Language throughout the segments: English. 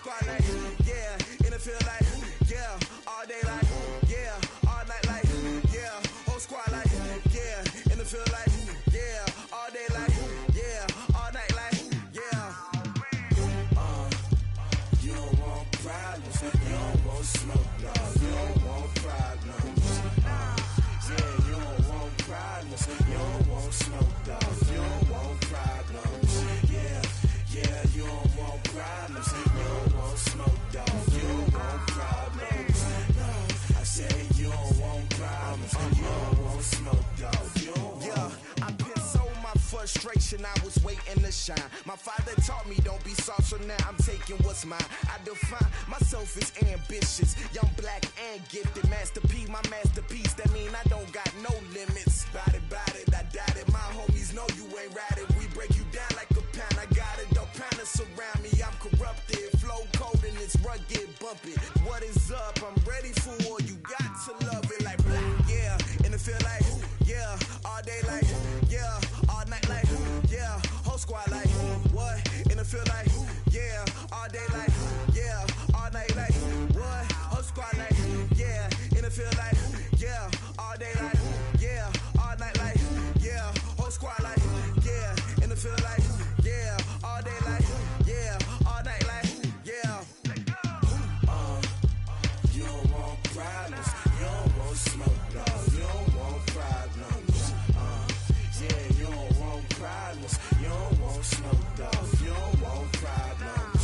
squad like, yeah, in the field like, yeah, all day like, yeah, all night like, yeah, whole squad like, yeah, in the field like, yeah, all day like, yeah, all night like, yeah. You don't want problems, you don't want smoke, dog, you don't want problems. Yeah, you don't want problems, you don't want smoke, dog, you don't want problems. Yeah, you don't want problems, you don't want smoke, dog, you don't want problems. No, I said you don't want problems, you don't want smoke, dog, you don't want. Yeah, I've been so my frustration, I was waiting to shine. My father taught me don't be soft, so now I'm taking what's mine. I define myself as ambitious, young, black, and gifted. Master P, my masterpiece, that mean I don't got no limits. Bout it, I doubt it. My homies know you ain't ratted. We break you down like a pound. I got it, don't pound to surround me. I'm corrupted, flow cold and it's rugged, bumpy. What is up? I'm ready for war. You got to love it like black, yeah. In the feel like, yeah, all day like, yeah, all night like, yeah, whole squad like, what? In the feel like, yeah, all day like, yeah, all night like, what? Whole squad like, yeah, in the feel like, yeah, all day like, yeah, all night like, yeah, whole squad like, yeah, in the feel like, yeah, all day like, yeah, all night like, yeah. You don't want problems, you don't want smoke, dog, you don't want problems. Yeah, you don't want problems, you don't want smoke, dog, you don't want problems.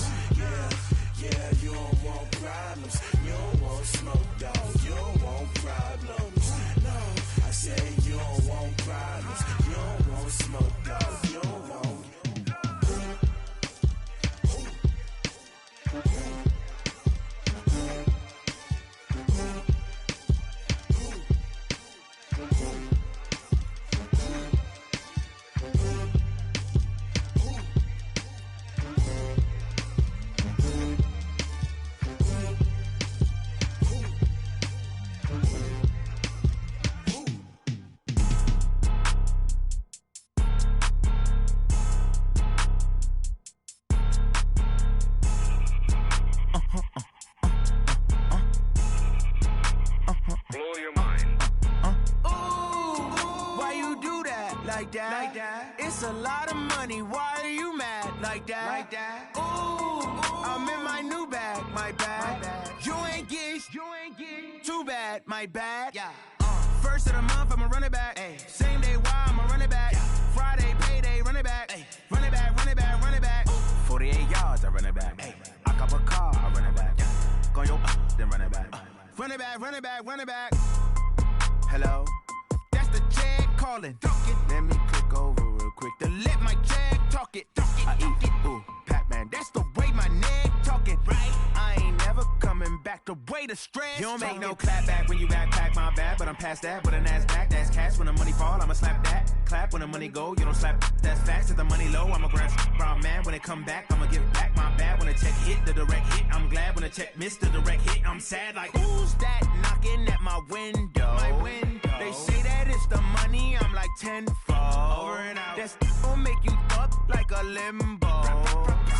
Yeah, you don't want problems, you don't want smoke, dog, you don't want problems. No, I say you don't want problems, you don't want smoke, dog, you don't want. It's a lot of money, why are you mad like that? Ooh, I'm in my new bag, my bad. You ain't get too bad, my bad. Yeah. First of the month, I'ma run it back. Ay. Same day, why I'ma run it back. Yeah. Friday, payday, run it back. Ay. Run it back, run it back, run it back. Ooh. 48 yards, I run it back. Ay. I cop a car, I run it back. Yeah. Go yo, then run it back. Run it back, run it back, run it back. Hello? That's the jag calling. Let me click over real quick to let my jag talk it. I eat it, ooh, Pac-Man. That's the way my neck talking. Right? I ain't never coming back the way the stress. You don't make no clap back when you backpack, my bad. But I'm past that with a NASDAQ. That's cash when the money fall, I'ma slap that. Clap when the money go, you don't slap. That's fast. If the money low, I'ma grab brown man. When it come back, I'ma give back my bad. When the check hit, the direct hit. I'm glad when the check missed the direct hit. I'm sad like, who's that knocking at my window? My window. They say that it's the money, I'm like tenfold. Over and out. That's gon' make you up like a limbo.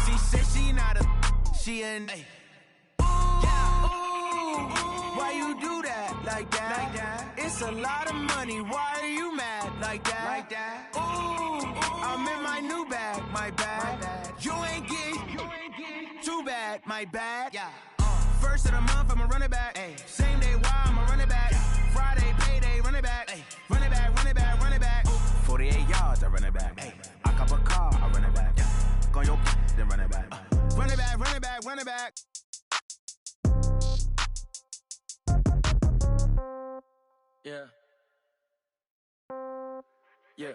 She said she not a, she an. Ooh, why you do that like that? It's a lot of money, why are you mad like that? Ooh, I'm in my new bag, my bad. You ain't get too bad, my bad. Yeah. First of the month, I'ma run it back. Ay. Same day, why I'ma run it back. Friday, payday, run it back. Ay. Run it back, run it back, run it back. Ooh. 48 yards, I run it back. Ay. I cop a car, I run it back. Go yo, then run it back. Run it back, run it back, run it back. Yeah. Yeah.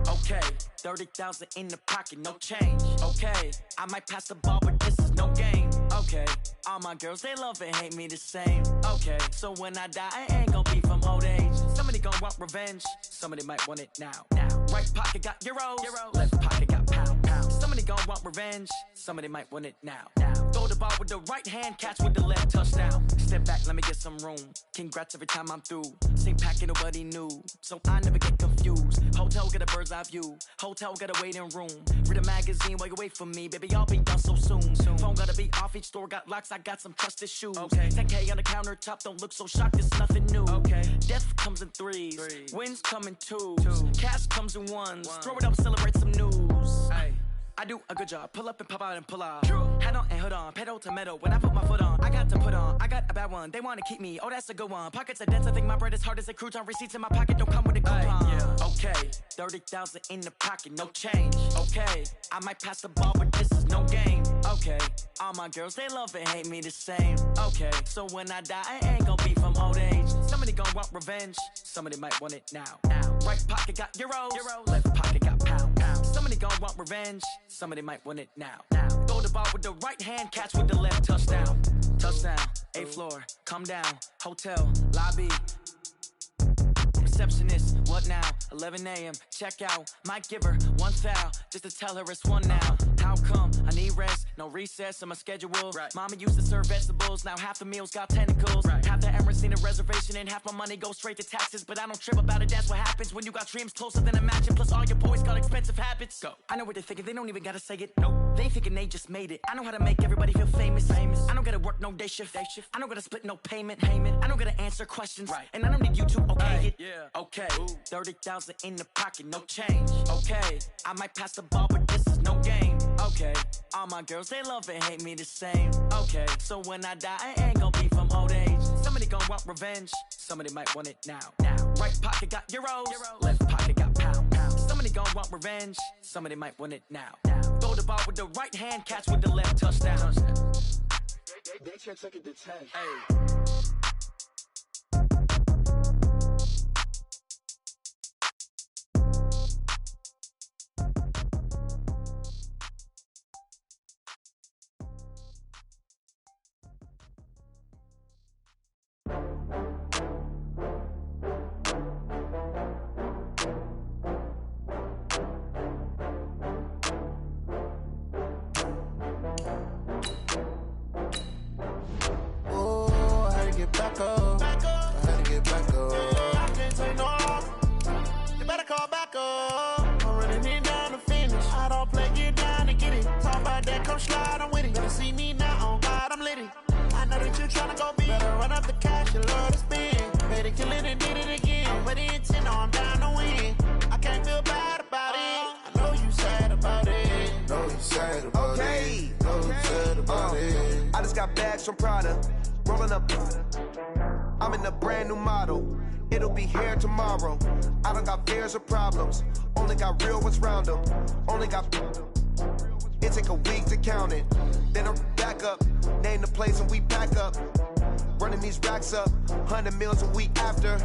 Okay, 30,000 in the pocket, no change. Okay, I might pass the ball, but this is no game. Okay, all my girls, they love and hate me the same. Okay, so when I die, I ain't gon' be from old age. Somebody gon' want revenge, somebody might want it now. Right pocket got euros, left pocket got pound. Somebody gon' want revenge, somebody might want it now. Throw the ball with the right hand, catch with the left, touchdown. Step back, let me get some room. Congrats every time I'm through. Same pack and nobody knew, so I never get confused. Hotel get a bird's eye view. Hotel got a waiting room. Read a magazine while you wait for me, baby. I'll be done so soon. Phone gotta be off. Each store got locks. I got some trusted shoes. Okay. 10K on the countertop. Don't look so shocked. It's nothing new. Okay. Death comes in threes. Wins come in twos. Cash comes in ones. Throw it up, celebrate some news. Ay. I do a good job, pull up and pop out and pull out. Head on and hood on, pedal to metal. When I put my foot on, I got to put on. I got a bad one, they wanna keep me. Oh, that's a good one. Pockets are dense, I think my bread is hard as a crouton. Receipts in my pocket don't come with a coupon. Okay, 30,000 in the pocket, no change. Okay, I might pass the ball, but this is no game. Okay, all my girls, they love and hate me the same. Okay, so when I die, I ain't gon' be from old age. Somebody gon' want revenge, somebody might want it now. Right pocket got euros, left pocket got pound. Somebody gon' want revenge, somebody might want it now. Throw the ball with the right hand, catch with the left, touchdown. Touchdown, 8th floor, come down, hotel, lobby. Receptionist, what now? 11 a.m. Check out. Might give her one foul just to tell her it's one now. How come? I need rest, no recess in my schedule. Right. Mama used to serve vegetables, now half the meals got tentacles. Right. Half the Emirates need a reservation and half my money goes straight to taxes. But I don't trip about it, that's what happens when you got dreams closer than a match. And plus all your boys got expensive habits. Go. I know what they're thinking, they don't even gotta say it. Nope. They ain't thinking they just made it. I know how to make everybody feel famous. I don't gotta work no day shift. I don't gotta split no payment. I don't gotta answer questions. Right. And I don't need you to okay it. Yeah. Okay, 30,000 in the pocket, no change. Okay, I might pass the ball, but this is no game. Okay, all my girls, they love and hate me the same. Okay, so when I die, I ain't gon' be from old age. Somebody gon' want revenge, somebody might want it now. Right pocket got euros, left pocket got pound. Somebody gon' want revenge, somebody might want it now. Throw the ball with the right hand, catch with the left, touchdown. They can't take it to 10. Hey. Back up. I had to get back up. I can't take no loss. You better call back up. I'm running it down to finish. I don't play, get down to get it. Talk about that, come slide, I'm with it. Better see me now, on God, I'm litty. I know that you tryna go big. Better run up the cash, you love to spend. Better kill it and did it again. I'm ready intent, no, I'm down to win. I can't feel bad about it. I know you sad about it. Know you sad about it. Know you sad about it. I just got bags from Prada. Rolling up, I'm in a brand new model. It'll be here tomorrow. I don't got fears or problems. Only got real ones round them. Only got. It take a week to count it. Then I'm back up. Name the place and we pack up. Running these racks up. 100 meals a week after.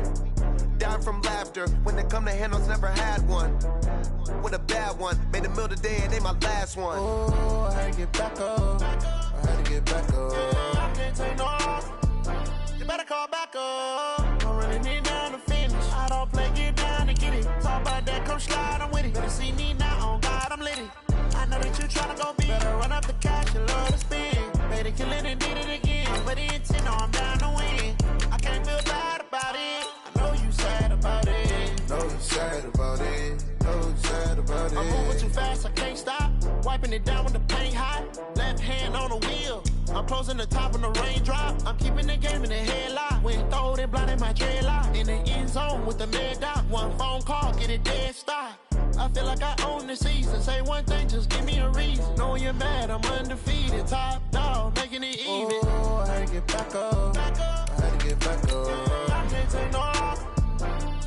Down from laughter. When they come to handles, never had one. With a bad one. Made a meal today and ain't my last one. Oh, I had to get back up. I had to get back up. I can't take no loss. You better call back up. I'm running it down to finish. I don't play, get down to get it. Talk about that, come slide, I'm with it. Better see me now, on God, I'm litty. I know that you tryna go big. Better run up the cash, you love to spend. Better kill it and did it again. But the intent, no, I'm down to win. I can't feel bad about it. I know you sad about it. Know you sad about it. Know you sad about it. I'm moving too fast, I can't stop. Wiping it down with the paint hot. Left hand on the wheel. I'm closing the top when the raindrop. I'm keeping the game in the headlock. When throwed it, blinded my dreadlock. In the end zone with the mad dot. One phone call, get it dead stop. I feel like I own the season. Say one thing, just give me a reason. Know you're mad, I'm undefeated. Top dog, making it even. Oh, I had to get back up. I had to get back up. I can't take no loss.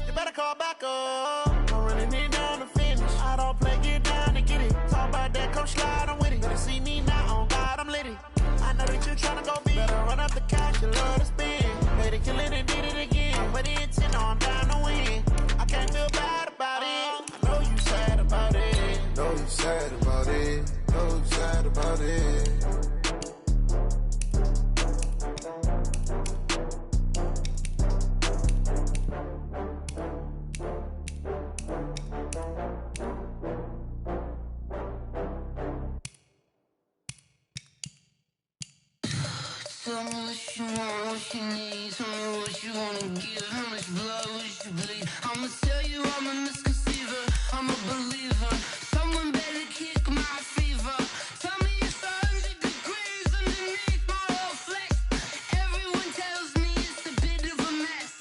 You better call back up. I'm running it down to finish. I don't play, get down to get it. Talk about that, come slide, I'm with it. Better see me now, on God, I'm litty. I know that you tryna go big. Better run up the cash, you love to spend. Better kill it and did it again. But the intent, no, I'm down to win. I can't feel bad about it. I know you sad about it. Know you sad about it. Know you sad about it. Tell me what you want, what you need. Tell me what you wanna give. How much blood would you bleed? I'ma tell you I'm a misconceiver. I'm a believer. Someone better kick my fever. Tell me it's 100 degrees underneath my whole flesh. Everyone tells me it's a bit of a mess.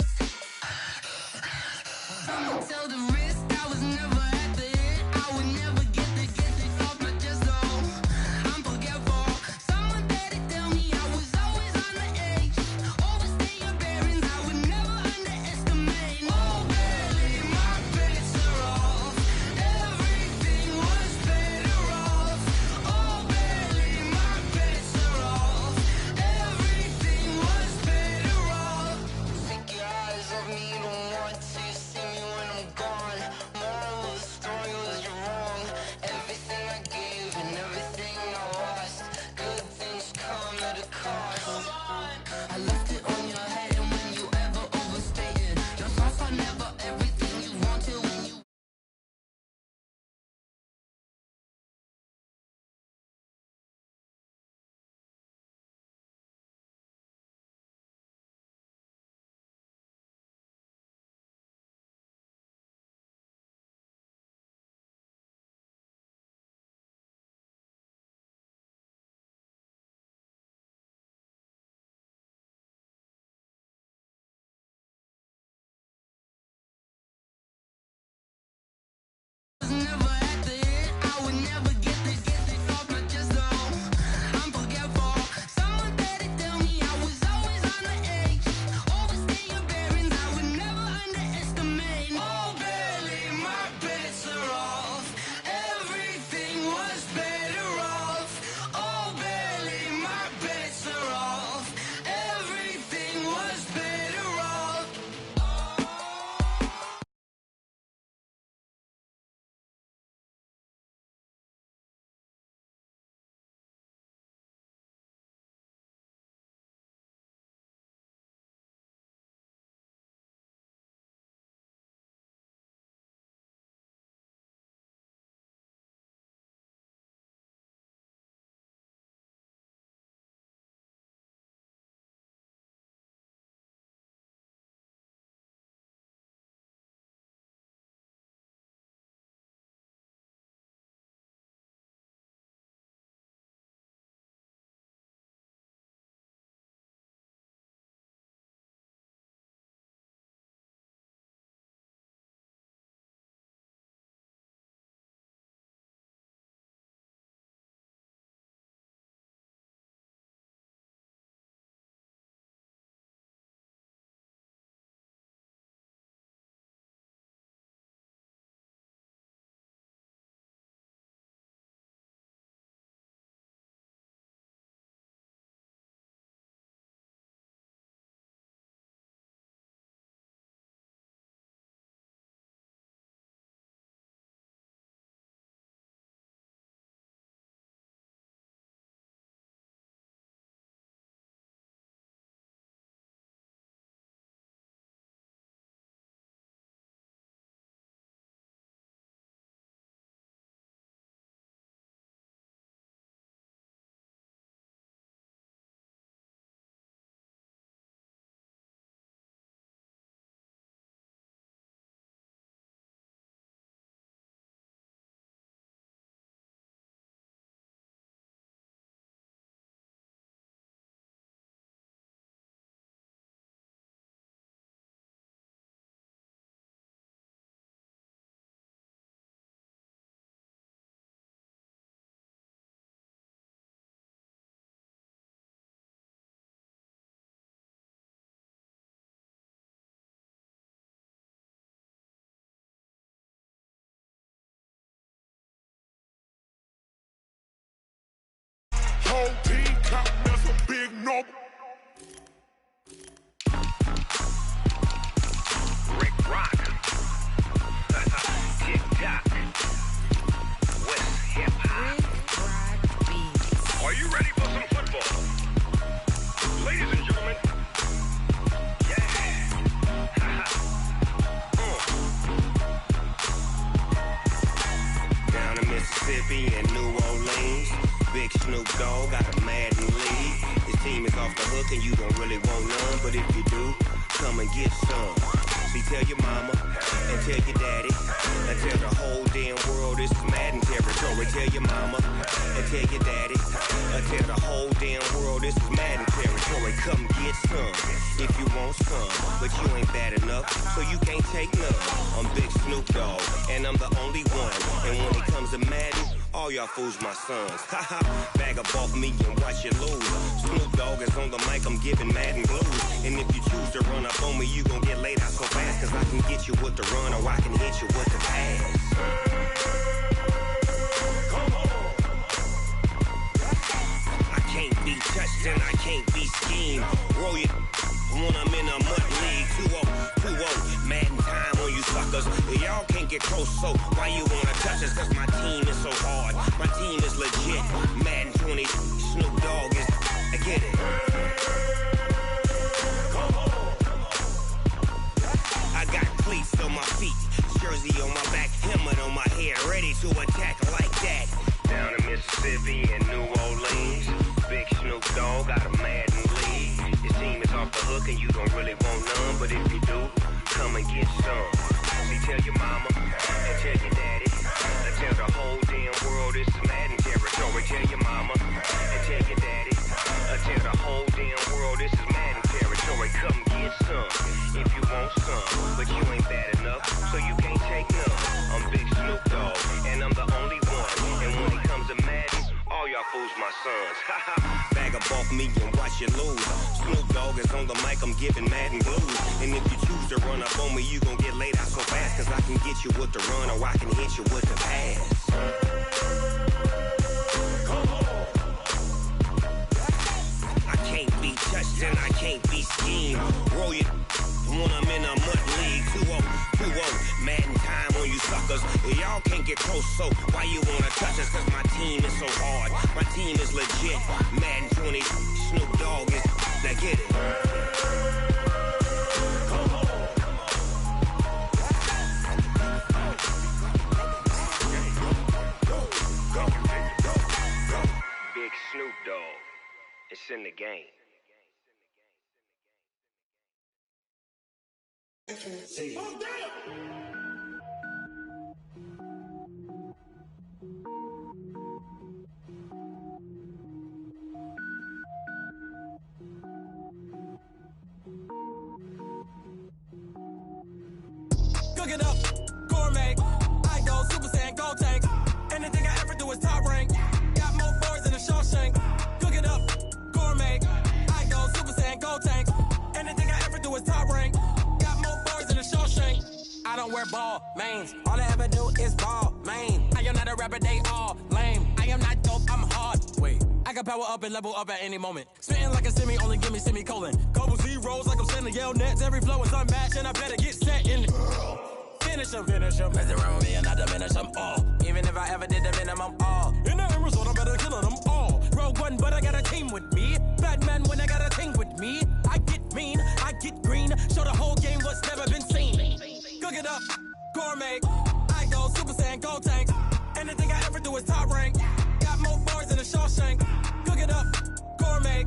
I'ma tell the risk I was never at the end. I would never get this off my chest though. I'm forgetful. Someone better tell me I was always on the edge. Overstay your bearings, I would never underestimate. Oh, barely my bets are off. Everything was better off. Oh, barely my bets are off. Everything was better off. Take your eyes off me, don't want to see me when I'm gone. Moral of the story was you're wrong. Everything I gave and everything I lost. Good things come at a cost. I left it on your head, and when you ever overstay it, your thoughts are never everything you wanted when you. Was never at the end. I would never get this off my chest though. I'm forgetful. Someone better tell me I was always on the edge. Overstay your bearings, I would never underestimate. Oh, barely my bets are off. Everything was better off. Oh, barely my bets are off. Everything was better off. Whole team counting as a big number. Rick Rock. Tick tock. West hip hop. Are you ready for some football? Ladies and gentlemen. Yeah. Down in Mississippi and New Orleans. Big Snoop Dogg. Dogg got a Madden league. His team is off the hook and you don't really want none, but if you do, come and get some. See, tell your mama and tell your daddy and tell the whole damn world this is Madden territory. Tell your mama and tell your daddy and tell the whole damn world this is Madden territory. Come get some if you want some, but you ain't bad enough, so you can't take none. I'm Big Snoop Dogg, and I'm the only one. And when it comes to Madden, all y'all fools my sons. Haha, bag up off me and watch you lose. Snoop Dogg is on the mic, I'm giving Madden blues. And if you choose to run up on me, you gon' get laid out so fast, cause I can get you with the run or I can hit you with the pass. I can't be touched and I can't be schemed. Roll you when I'm in a mud league. 2-0, 2-0, Madden time on you suckers. Y'all can't get close, so why you wanna touch us? Cause my team is so hard, my team is legit. Madden 20, Snoop Dogg is, I get it. I got cleats on my feet, jersey on my back, helmet on my head, ready to attack like that. Down in Mississippi and New Orleans, Big Snoop Dogg got a Madden league. His team is off the hook and you don't really want none, but if you do, come and get some. See, tell your mama and tell your daddy and tell the whole damn world this is Madden territory. Tell your mama and tell your daddy and tell the whole damn world this is Madden territory. Come get some if you want some, but you ain't bad enough, so you can't take none. I'm Big Snoop Dogg, and I'm the only one. And when it comes to Madden, all y'all fools my sons. Haha, bag up off me and watch you lose. Snoop Dogg is on the mic, I'm giving Madden blues. And if you choose to run up on me, you gon' get laid out so fast, cause I can get you with the run or I can hit you with the pass. I can't be touched and I can't be schemed. Roll you when I'm in a mud league. 2-0, 2-0, Madden time on you suckers. Y'all can't get close, so why you wanna touch us? Cause my team is so hard, my team is legit. Madden 20, Snoop Dogg is, now get it. Big Snoop Dogg, it's in the game. Cook it up, gourmet. I go Super Saiyan, gold tank. Anything I ever do is top rank. Got more boys than a Shawshank. Cook it up, gourmet. I go Super Saiyan, gold tank. Anything I ever do is top rank. Got more boys than a Shawshank. I don't wear ball mains. All I ever do is ball main. I am not a rapper, they all lame. I am not dope, I'm hard. Wait, I can power up and level up at any moment. Spitting like a semi, only give me semicolon. Couple zeros like I'm sending yell nets. Every flow is unmatched and I better get set in. Finish them. Mess around with me and I diminish them all. Even if I ever did the minimum all. In the end result, I better kill them all. Rogue One, but I got a team with me. Batman when I got a team with me. I get mean, I get green. Show the whole game what's never been seen. Cook it up, gourmet. I go Super Saiyan, gold tank. Anything I ever do is top rank. Got more boys than a Shawshank. Cook it up, gourmet.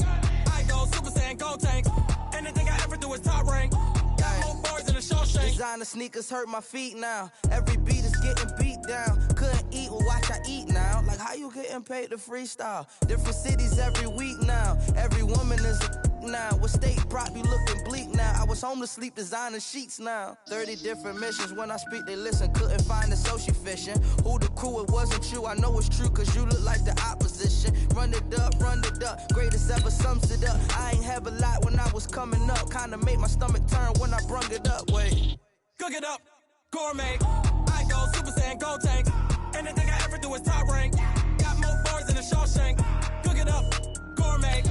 I go Super Saiyan, gold tank. Anything I ever do is top rank. Got more boys than a Shawshank. Designer sneakers hurt my feet now. Every beat is getting beat down. Couldn't eat, well watch I eat now. Like how you getting paid to freestyle? Different cities every week now. Every woman is a now. What state prop you looking bleak now? I was home to sleep designer sheets now. 30 different missions. When I speak they listen. Couldn't find it so she fishing. Who the crew, it wasn't you. I know it's true cause you look like the opposition. Run it up. Greatest ever sums it up. I ain't have a lot when I was coming up. Kinda made my stomach turn when I brung it up. Wait. Cook it up, gourmet. I go Super Saiyan, gold tank. Anything I ever do is top rank. Got more boys than a Shawshank. Cook it up, gourmet.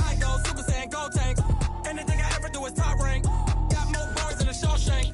I go Super Saiyan, gold tank. Anything I ever do is top rank. Got more boys than a Shawshank.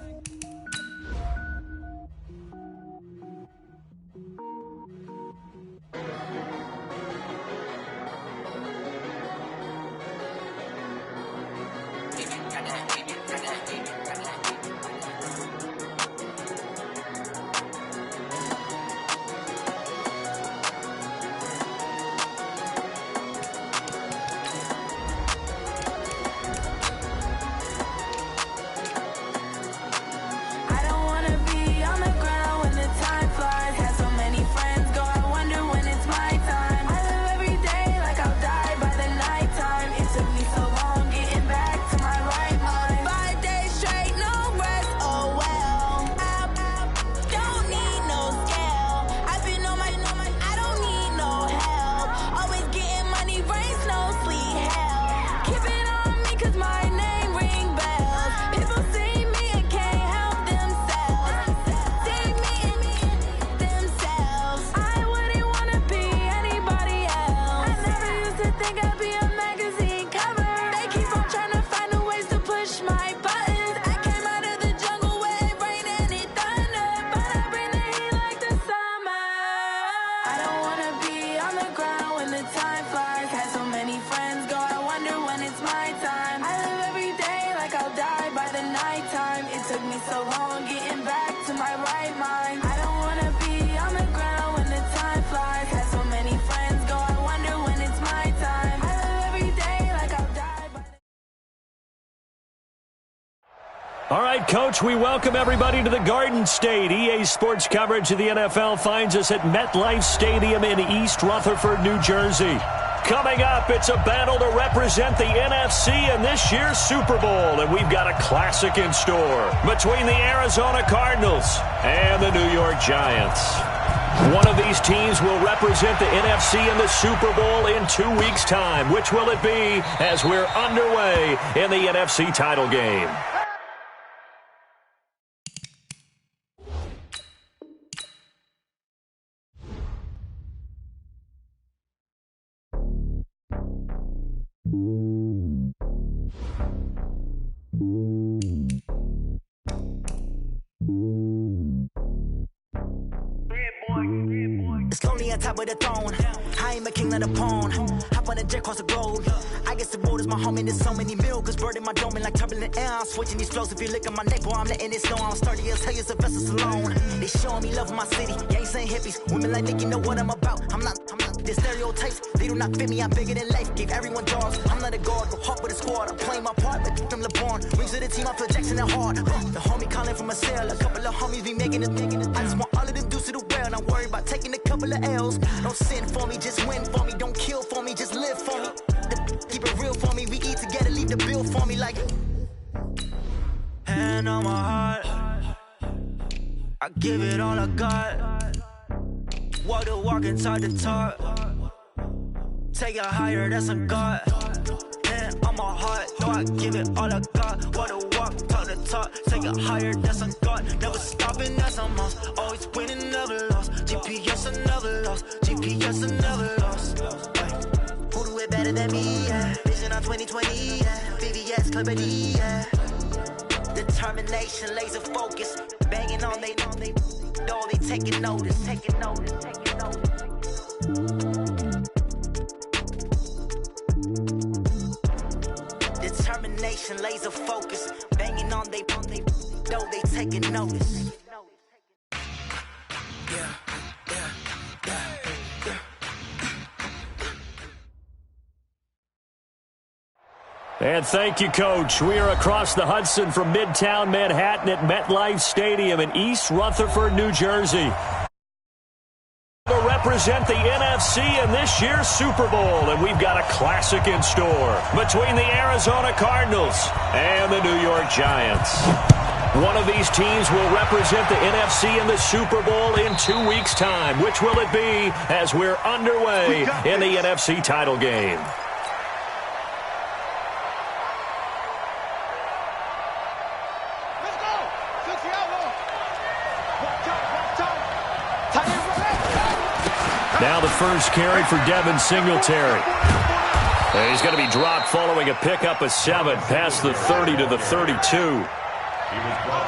All right, Coach, we welcome everybody to the Garden State. EA Sports coverage of the NFL finds us at MetLife Stadium in East Rutherford, New Jersey. Coming up, it's a battle to represent the NFC in this year's Super Bowl, and we've got a classic in store between the Arizona Cardinals and the New York Giants. One of these teams will represent the NFC in the Super Bowl in 2 weeks' time. Which will it be as we're underway in the NFC title game? It's lonely on top of the throne. I ain't a king of the pawn. Hop on a jet across the globe. I guess the road is my home and there's so many miracles burning my dome and like turbulent air. I'm switching these flows. If you look at my neck, boy, I'm letting it snow. I'm sturdy as hell, it's a vessel alone. They showing me love in my city. Gangs ain't hippies. Women like Nick, you know what I'm about. I'm not the stereotypes. They do not fit me. I'm bigger than life. Gave everyone jobs. I'm not a guard. Go hard with a squad. I'm playing my part, but from LeBron. Rings to the team. I feel Jackson and hard. The homie calling from a cell. A couple of homies be making it. I just want all of them dudes to the well. Not worried about taking a couple of L's. Don't sin for me, just win for me. Don't kill for me, just live for me. Keep it real for me. We eat together, leave the bill for me like. Hand on my heart, I give it all I got. Walk the walk inside the talk. Take it higher, that's a God. Hand on my heart, no, I give it all I got. Walk the walk, talk the talk. Take it higher, that's a God. Never stopping, that's a must. Always winning, never lost. GPS, I never lost. GPS, I never lost. Who do it better than me? Yeah. Vision on 2020. Yeah. VVS, Clarity. Yeah. Determination, laser focus. Banging on they door, they taking notice. Taking notice. Taking notice. Determination, laser focus. Banging on they door, they taking notice. And thank you, Coach. We are across the Hudson from Midtown Manhattan at MetLife Stadium in East Rutherford, New Jersey. To represent the NFC in this year's Super Bowl, and we've got a classic in store between the Arizona Cardinals and the New York Giants. One of these teams will represent the NFC in the Super Bowl in 2 weeks' time. Which will it be as we're underway in the NFC title game? Now the first carry for Devin Singletary. And he's going to be dropped following a pickup of 7 past the 30 to the 32.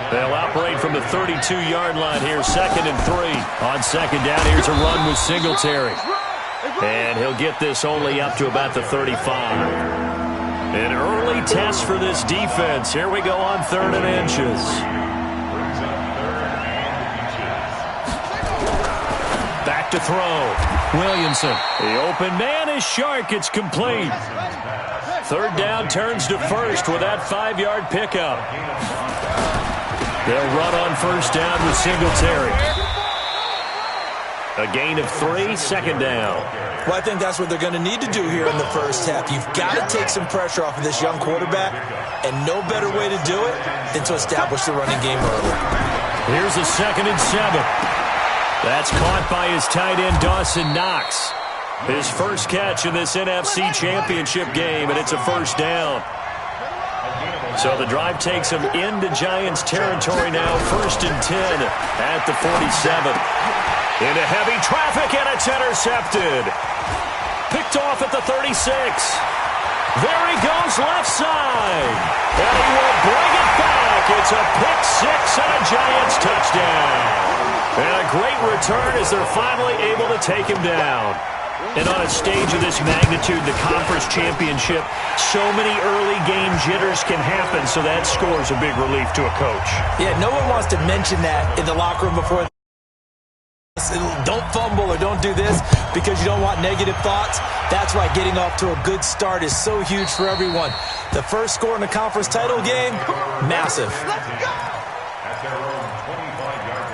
They'll operate from the 32-yard line here, 2nd and 3. On second down, here's a run with Singletary. And he'll get this only up to about the 35. An early test for this defense. Here we go on 3rd and inches. Back to throw. Williamson. The open man is Shark. It's complete. 3rd down turns to 1st with that 5-yard pickup. They'll run on 1st down with Singletary. A gain of 3, 2nd down. Well, I think that's what they're going to need to do here in the first half. You've got to take some pressure off of this young quarterback, and no better way to do it than to establish the running game early. Here's a 2nd and 7. That's caught by his tight end, Dawson Knox. His first catch in this NFC Championship game, and it's a 1st down. So the drive takes him into Giants territory now, 1st and 10 at the 47. Into heavy traffic, and it's intercepted. Picked off at the 36. There he goes, left side. And he will bring it back. It's a pick 6 and a Giants touchdown. And a great return as they're finally able to take him down. And on a stage of this magnitude, the conference championship, so many early game jitters can happen, so that score's a big relief to a coach. Yeah, no one wants to mention that in the locker room before the Don't fumble or don't do this because you don't want negative thoughts. That's why getting off to a good start is so huge for everyone. The first score in the conference title game, massive. Let's go! At their own 25-yard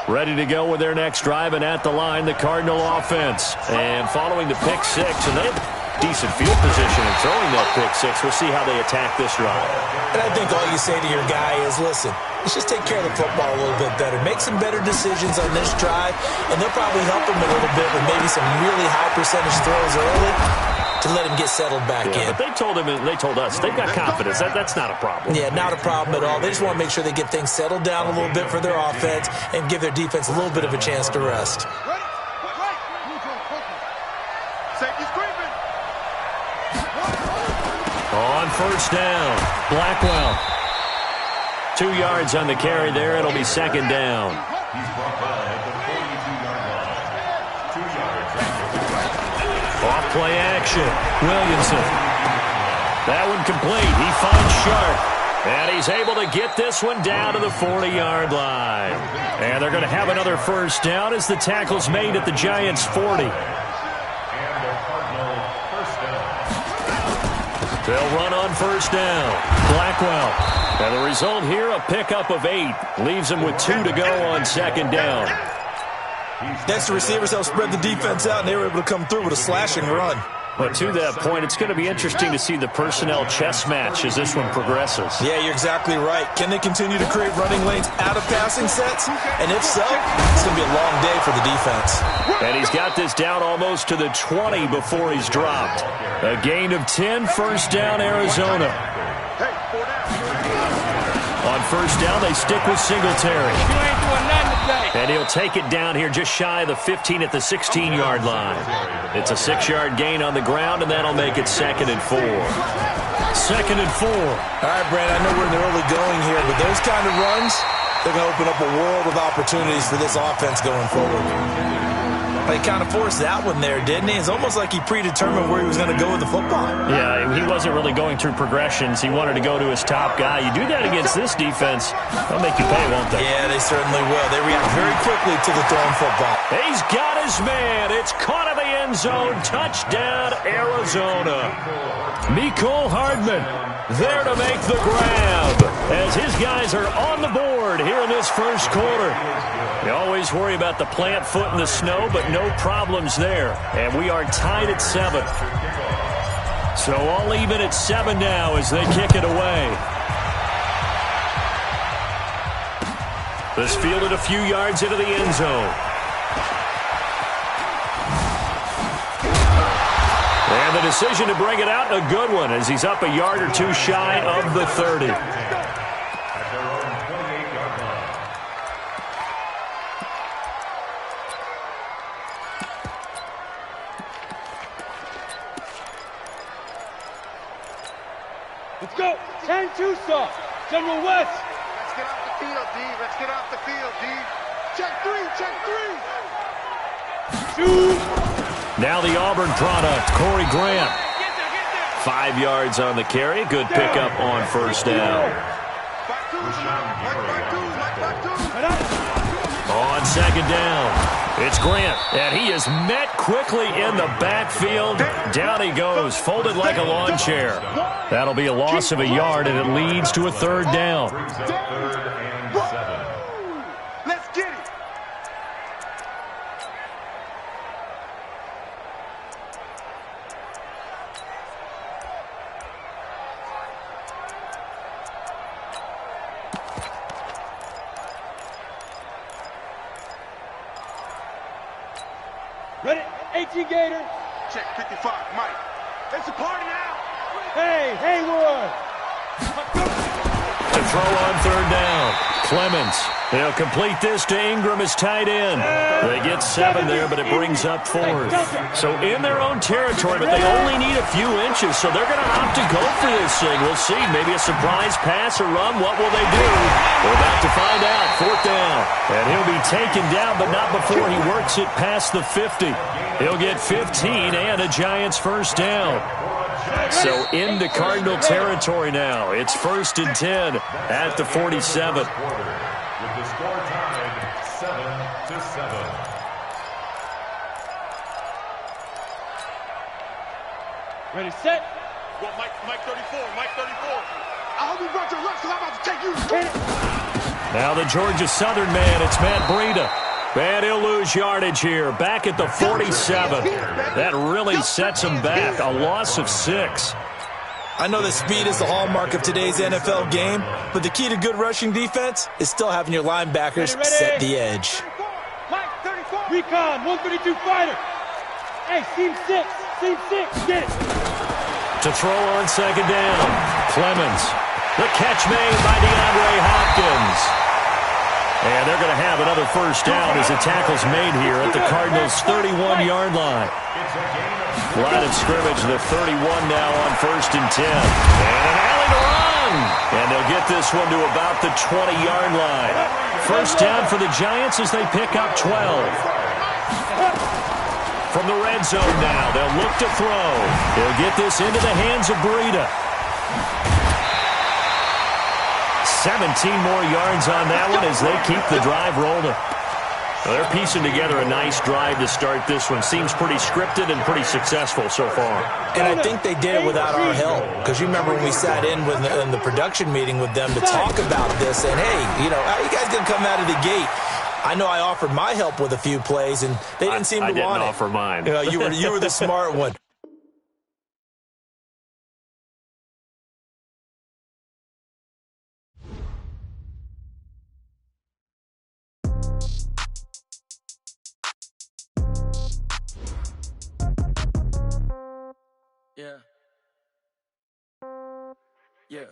line. Ready to go with their next drive, and at the line, the Cardinal offense. And following the pick six, and they have decent field position in throwing that pick six. We'll see how they attack this drive. And I think all you say to your guy is, listen, let's just take care of the football a little bit better. Make some better decisions on this drive, and they'll probably help him a little bit with maybe some really high percentage throws early to let him get settled back in. But they told us, they've got confidence. That's not a problem. Yeah, not a problem at all. They just want to make sure they get things settled down a little bit for their offense and give their defense a little bit of a chance to rest. On first down, Blackwell. 2 yards on the carry there. It'll be second down. He's brought down at the 42-yard line. 2 yards. Off play action. Williamson. That one complete. He finds Sharp. And he's able to get this one down to the 40-yard line. And they're going to have another first down as the tackle's made at the Giants' 40. They'll run on first down. Blackwell. And the result here, a pickup of 8. Leaves them with 2 to go on second down. Next, the receivers help spread the defense out, and they were able to come through with a slashing run. But to that point, it's going to be interesting to see the personnel chess match as this one progresses. Yeah, you're exactly right. Can they continue to create running lanes out of passing sets? And if so, it's going to be a long day for the defense. And he's got this down almost to the 20 before he's dropped. A gain of 10, first down, Arizona. On first down, they stick with Singletary. And he'll take it down here just shy of the 15 at the 16-yard line. It's a 6-yard gain on the ground, and that'll make it 2nd and 4. 2nd and 4. All right, Brad, I know we're in the early going here, but those kind of runs, they're going to open up a world of opportunities for this offense going forward. He kind of forced that one there, didn't he? It's almost like he predetermined where he was going to go with the football. Yeah, he wasn't really going through progressions. He wanted to go to his top guy. You do that against this defense, they'll make you pay, won't they? Yeah, they certainly will. They react very quickly to the thrown football. He's got his man. It's caught in the end zone. Touchdown, Arizona. Mecole Hardman there to make the grab as his guys are on the board here in this first quarter. You always worry about the plant foot in the snow, but no problems there. And we are tied at 7. So all even at 7 now as they kick it away. This fielded a few yards into the end zone. And the decision to bring it out, a good one, as he's up a yard or two shy of the 30. Let's go. 10-2 stop. General West. Let's get off the field, D. Let's get off the field, D. Check 3. Check 3. Shoot. Now the Auburn product, Corey Grant. 5 yards on the carry. Good pickup on first down. On second down, it's Grant, and he is met quickly in the backfield. Down he goes, folded like a lawn chair. That'll be a loss of a yard, and it leads to a third down. Let's get it. Ready? 18 Gator. Check 55, Mike. It's a party now. Hey, Haywood. To throw on third down, Clemens. He'll complete this to Ingram as tight end. They get 7 there, but it brings up 4th. So in their own territory, but they only need a few inches, so they're going to opt to go for this thing. We'll see. Maybe a surprise pass or run. What will they do? We're about to find out. 4th down. And he'll be taken down, but not before he works it past the 50. He'll get 15 and a Giants first down. So into Cardinal territory now. It's 1st and 10 at the 47. With the score tied Ready, set. Well, Mike 34, Mike 34. I hope you brought your lunch because I'm about to take you. Now the Georgia Southern man, it's Matt Breida. And he'll lose yardage here, back at the 47. That really sets him back, a loss of 6. I know that speed is the hallmark of today's NFL game, but the key to good rushing defense is still having your linebackers set the edge. Mike 34. Recon, 132 fighter. Hey, seam 6, get it. To throw on second down, Clemens. The catch made by DeAndre Hopkins. And they're going to have another first down as the tackle's made here at the Cardinals' 31-yard line. Line of scrimmage, the 31 now on 1st and 10. And an alley to run. And they'll get this one to about the 20-yard line. First down for the Giants as they pick up 12. From the red zone now, they'll look to throw. They'll get this into the hands of Breida. 17 more yards on that one as they keep the drive rolling. Well, they're piecing together a nice drive to start this one. Seems pretty scripted and pretty successful so far. And I think they did it without our help. Because you remember when we sat in the production meeting with them to talk about this. And, hey, how are you guys going to come out of the gate? I know I offered my help with a few plays, and they didn't seem to want it. I didn't offer mine. You were the smart one. Yeah. Yeah.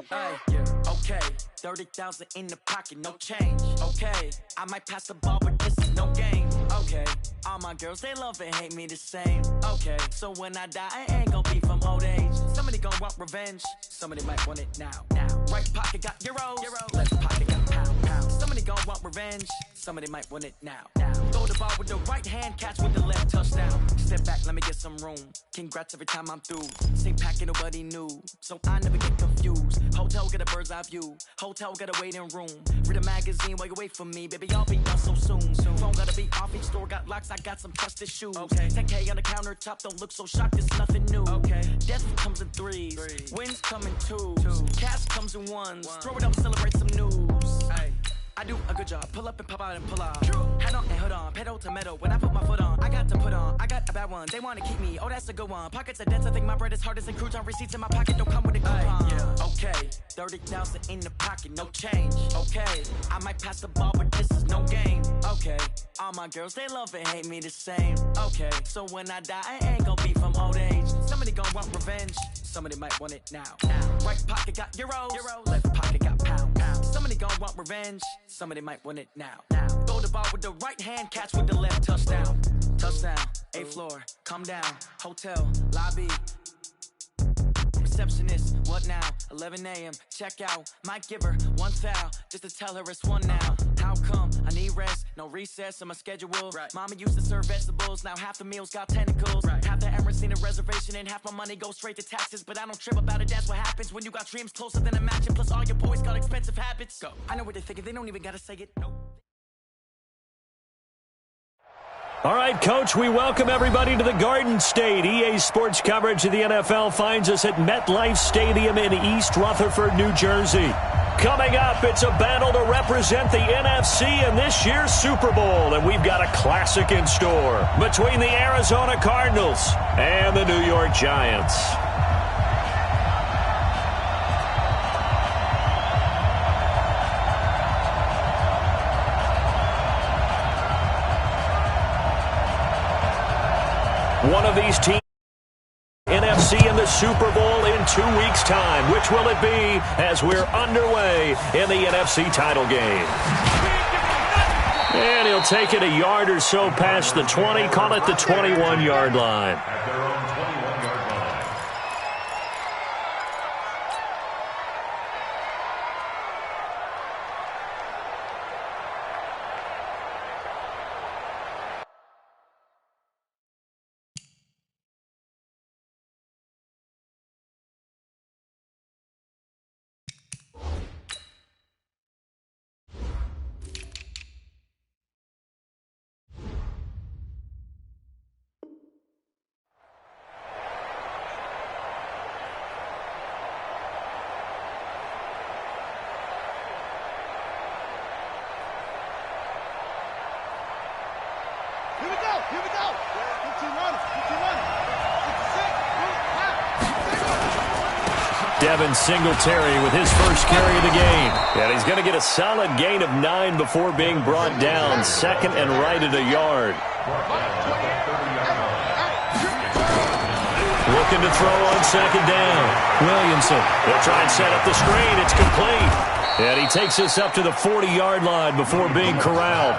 Hey, yeah. Okay. 30,000 in the pocket, no change. Okay. I might pass the ball, but this is no game. Okay. All my girls, they love and hate me the same. Okay. So when I die, I ain't gonna be from old age. Somebody gonna want revenge. Somebody might want it now. Right pocket got euros. Left pocket got pound. Somebody gonna want revenge. Somebody might want it now. Throw the ball with the right hand, catch with the left, touchdown. Step back, let me get some room. Congrats every time I'm through. Same packet, nobody knew. So I never get confused. Hotel get a bird's eye view. Hotel got a waiting room. Read a magazine while you wait for me. Baby, I'll be done so soon. Phone gotta be off, each store got locks. I got some trusted shoes. Okay. 10K on the countertop, don't look so shocked, it's nothing new. Okay. Death comes in threes. Wins come in twos. Cash comes in ones. Throw it up, celebrate some news. Hey. I do a good job, pull up and pop out and pull off. Head on and hood on, pedal to metal. When I put my foot on, I got to put on. I got a bad one, they wanna keep me. Oh, that's a good one. Pockets are dense, I think my bread is hard as a crouton. Receipts in my pocket don't come with a coupon. Yeah. Okay, 30,000 in the pocket, no change. Okay, I might pass the ball, but this is no game. Okay, all my girls, they love and hate me the same. Okay, so when I die, I ain't gonna be from old age. Somebody gonna want revenge. Somebody might want it now. Right pocket got euros. Left pocket got pound. Somebody gon' want revenge. Somebody might want it now. Throw the ball with the right hand, catch with the left, touchdown. Touchdown, 8th floor, come down. Hotel, lobby. Receptionist, what now? 11 a.m., check out. Might give her one foul, just to tell her it's one now. How come? I need rest, no recess in my schedule. Right. Mama used to serve vegetables, now half the meals got tentacles. Right. Half the Emirates need a reservation and half my money goes straight to taxes. But I don't trip about it, that's what happens when you got dreams closer than a match. And plus all your boys got expensive habits. Go. I know what they're thinking, they don't even gotta say it. Nope. All right, Coach, we welcome everybody to the Garden State. EA Sports coverage of the NFL finds us at MetLife Stadium in East Rutherford, New Jersey. Coming up, it's a battle to represent the NFC in this year's Super Bowl, and we've got a classic in store between the Arizona Cardinals and the New York Giants. One of these teams, NFC in the Super Bowl in 2 weeks' time. Which will it be as we're underway in the NFC title game? And he'll take it a yard or so past the 20, call it the 21-yard line. Devin Singletary with his first carry of the game. And he's going to get a solid gain of 9 before being brought down. Second and right at a yard. Looking to throw on second down. Williamson. They'll try and set up the screen. It's complete. And he takes us up to the 40-yard line before being corralled.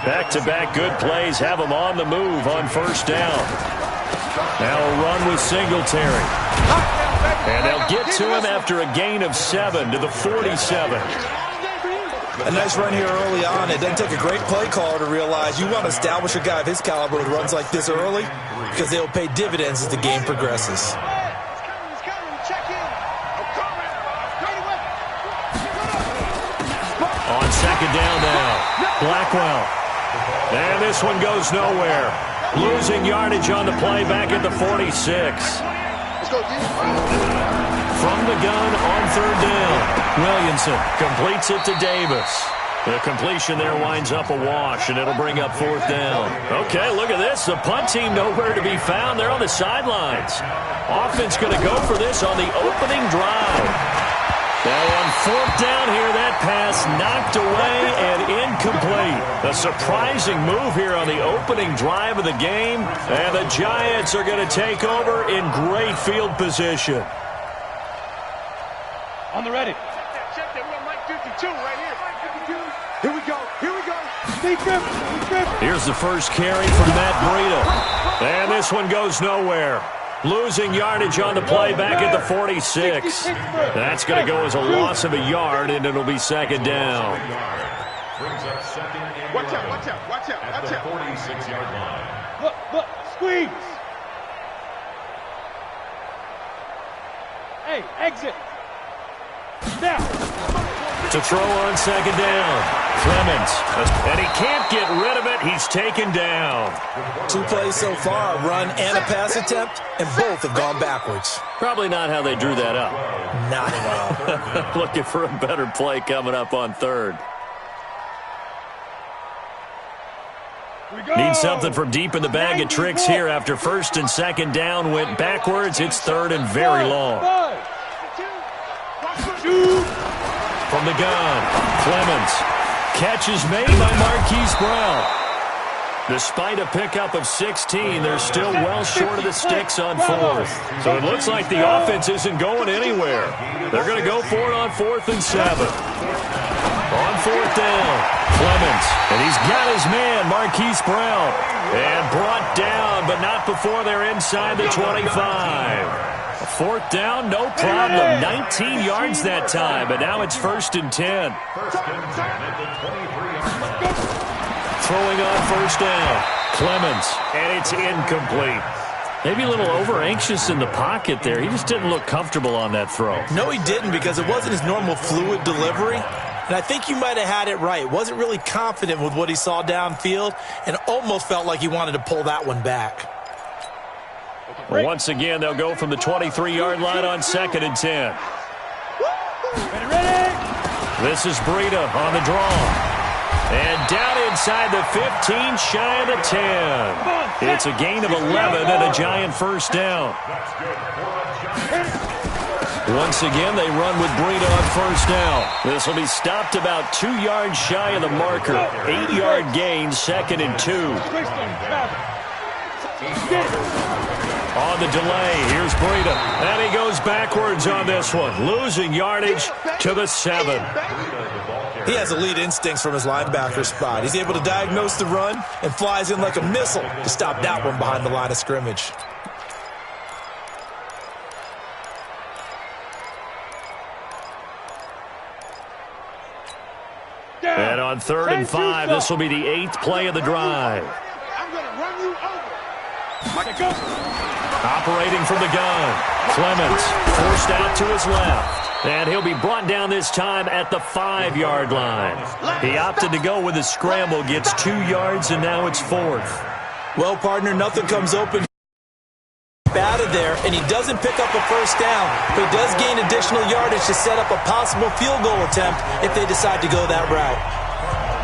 Back-to-back good plays have him on the move on first down. Now a run with Singletary. And they'll get to him after a gain of 7 to the 47. A nice run here early on. It doesn't take a great play caller to realize you want to establish a guy of his caliber with runs like this early because they'll pay dividends as the game progresses. On second down now, Blackwell. And this one goes nowhere. Losing yardage on the play back at the 46. From the gun on third down. Williamson completes it to Davis. The completion there winds up a wash, and it'll bring up fourth down. Okay, look at this. The punt team nowhere to be found. They're on the sidelines. Offense going to go for this on the opening drive. Now on fourth down here, that pass knocked away and incomplete. A surprising move here on the opening drive of the game. And the Giants are going to take over in great field position. On the ready. Check that. We're on Mike 52 right here. Here we go. Here we go. Stay grip. Here's the first carry from Matt Breida. And this one goes nowhere. Losing yardage on the play back at the 46. That's going to go as a loss of a yard, and it'll be second down. Watch out. 46-yard line. Look, squeeze. Hey, exit. Now. To throw on second down, Clemens. And he can't get rid of it. He's taken down. 2 plays so far, a run and a pass attempt, and both have gone backwards. Probably not how they drew that up. Not at all. Looking for a better play coming up on third. Need something from deep in the bag of tricks here after first and second down went backwards. It's third and very long. From the gun, Clemens. Catch is made by Marquise Brown. Despite a pickup of 16, they're still well short of the sticks on fourth. So it looks like the offense isn't going anywhere. They're going to go for it on 4th and 7. On 4th down, Clemens. And he's got his man, Marquise Brown. And brought down, but not before they're inside the 25. 4th down, no problem. 19 yards that time, but now it's 1st and 10. Throwing on 1st down, Clemens, and it's incomplete. Maybe a little over-anxious in the pocket there. He just didn't look comfortable on that throw. No, he didn't, because it wasn't his normal fluid delivery. And I think you might have had it right. Wasn't really confident with what he saw downfield and almost felt like he wanted to pull that one back. Once again, they'll go from the 23-yard line on 2nd and 10. Ready. This is Breida on the draw. And down inside the 15, shy of the 10. It's a gain of 11 and a Giant first down. Once again, they run with Breida on 1st down. This will be stopped about 2 yards shy of the marker. 8-yard gain, 2nd and 2. On the delay, here's Breida. And he goes backwards on this one. Losing yardage to the 7. He has elite instincts from his linebacker spot. He's able to diagnose the run and flies in like a missile to stop that one behind the line of scrimmage. And on 3rd and 5, this will be the 8th play of the drive. I'm going to run you over. Operating from the gun, Clemens forced out to his left. And he'll be brought down this time at the 5-yard line. He opted to go with a scramble, gets 2 yards, and now it's 4th. Well, partner, nothing comes open out of there, and he doesn't pick up a first down, but he does gain additional yardage to set up a possible field goal attempt if they decide to go that route.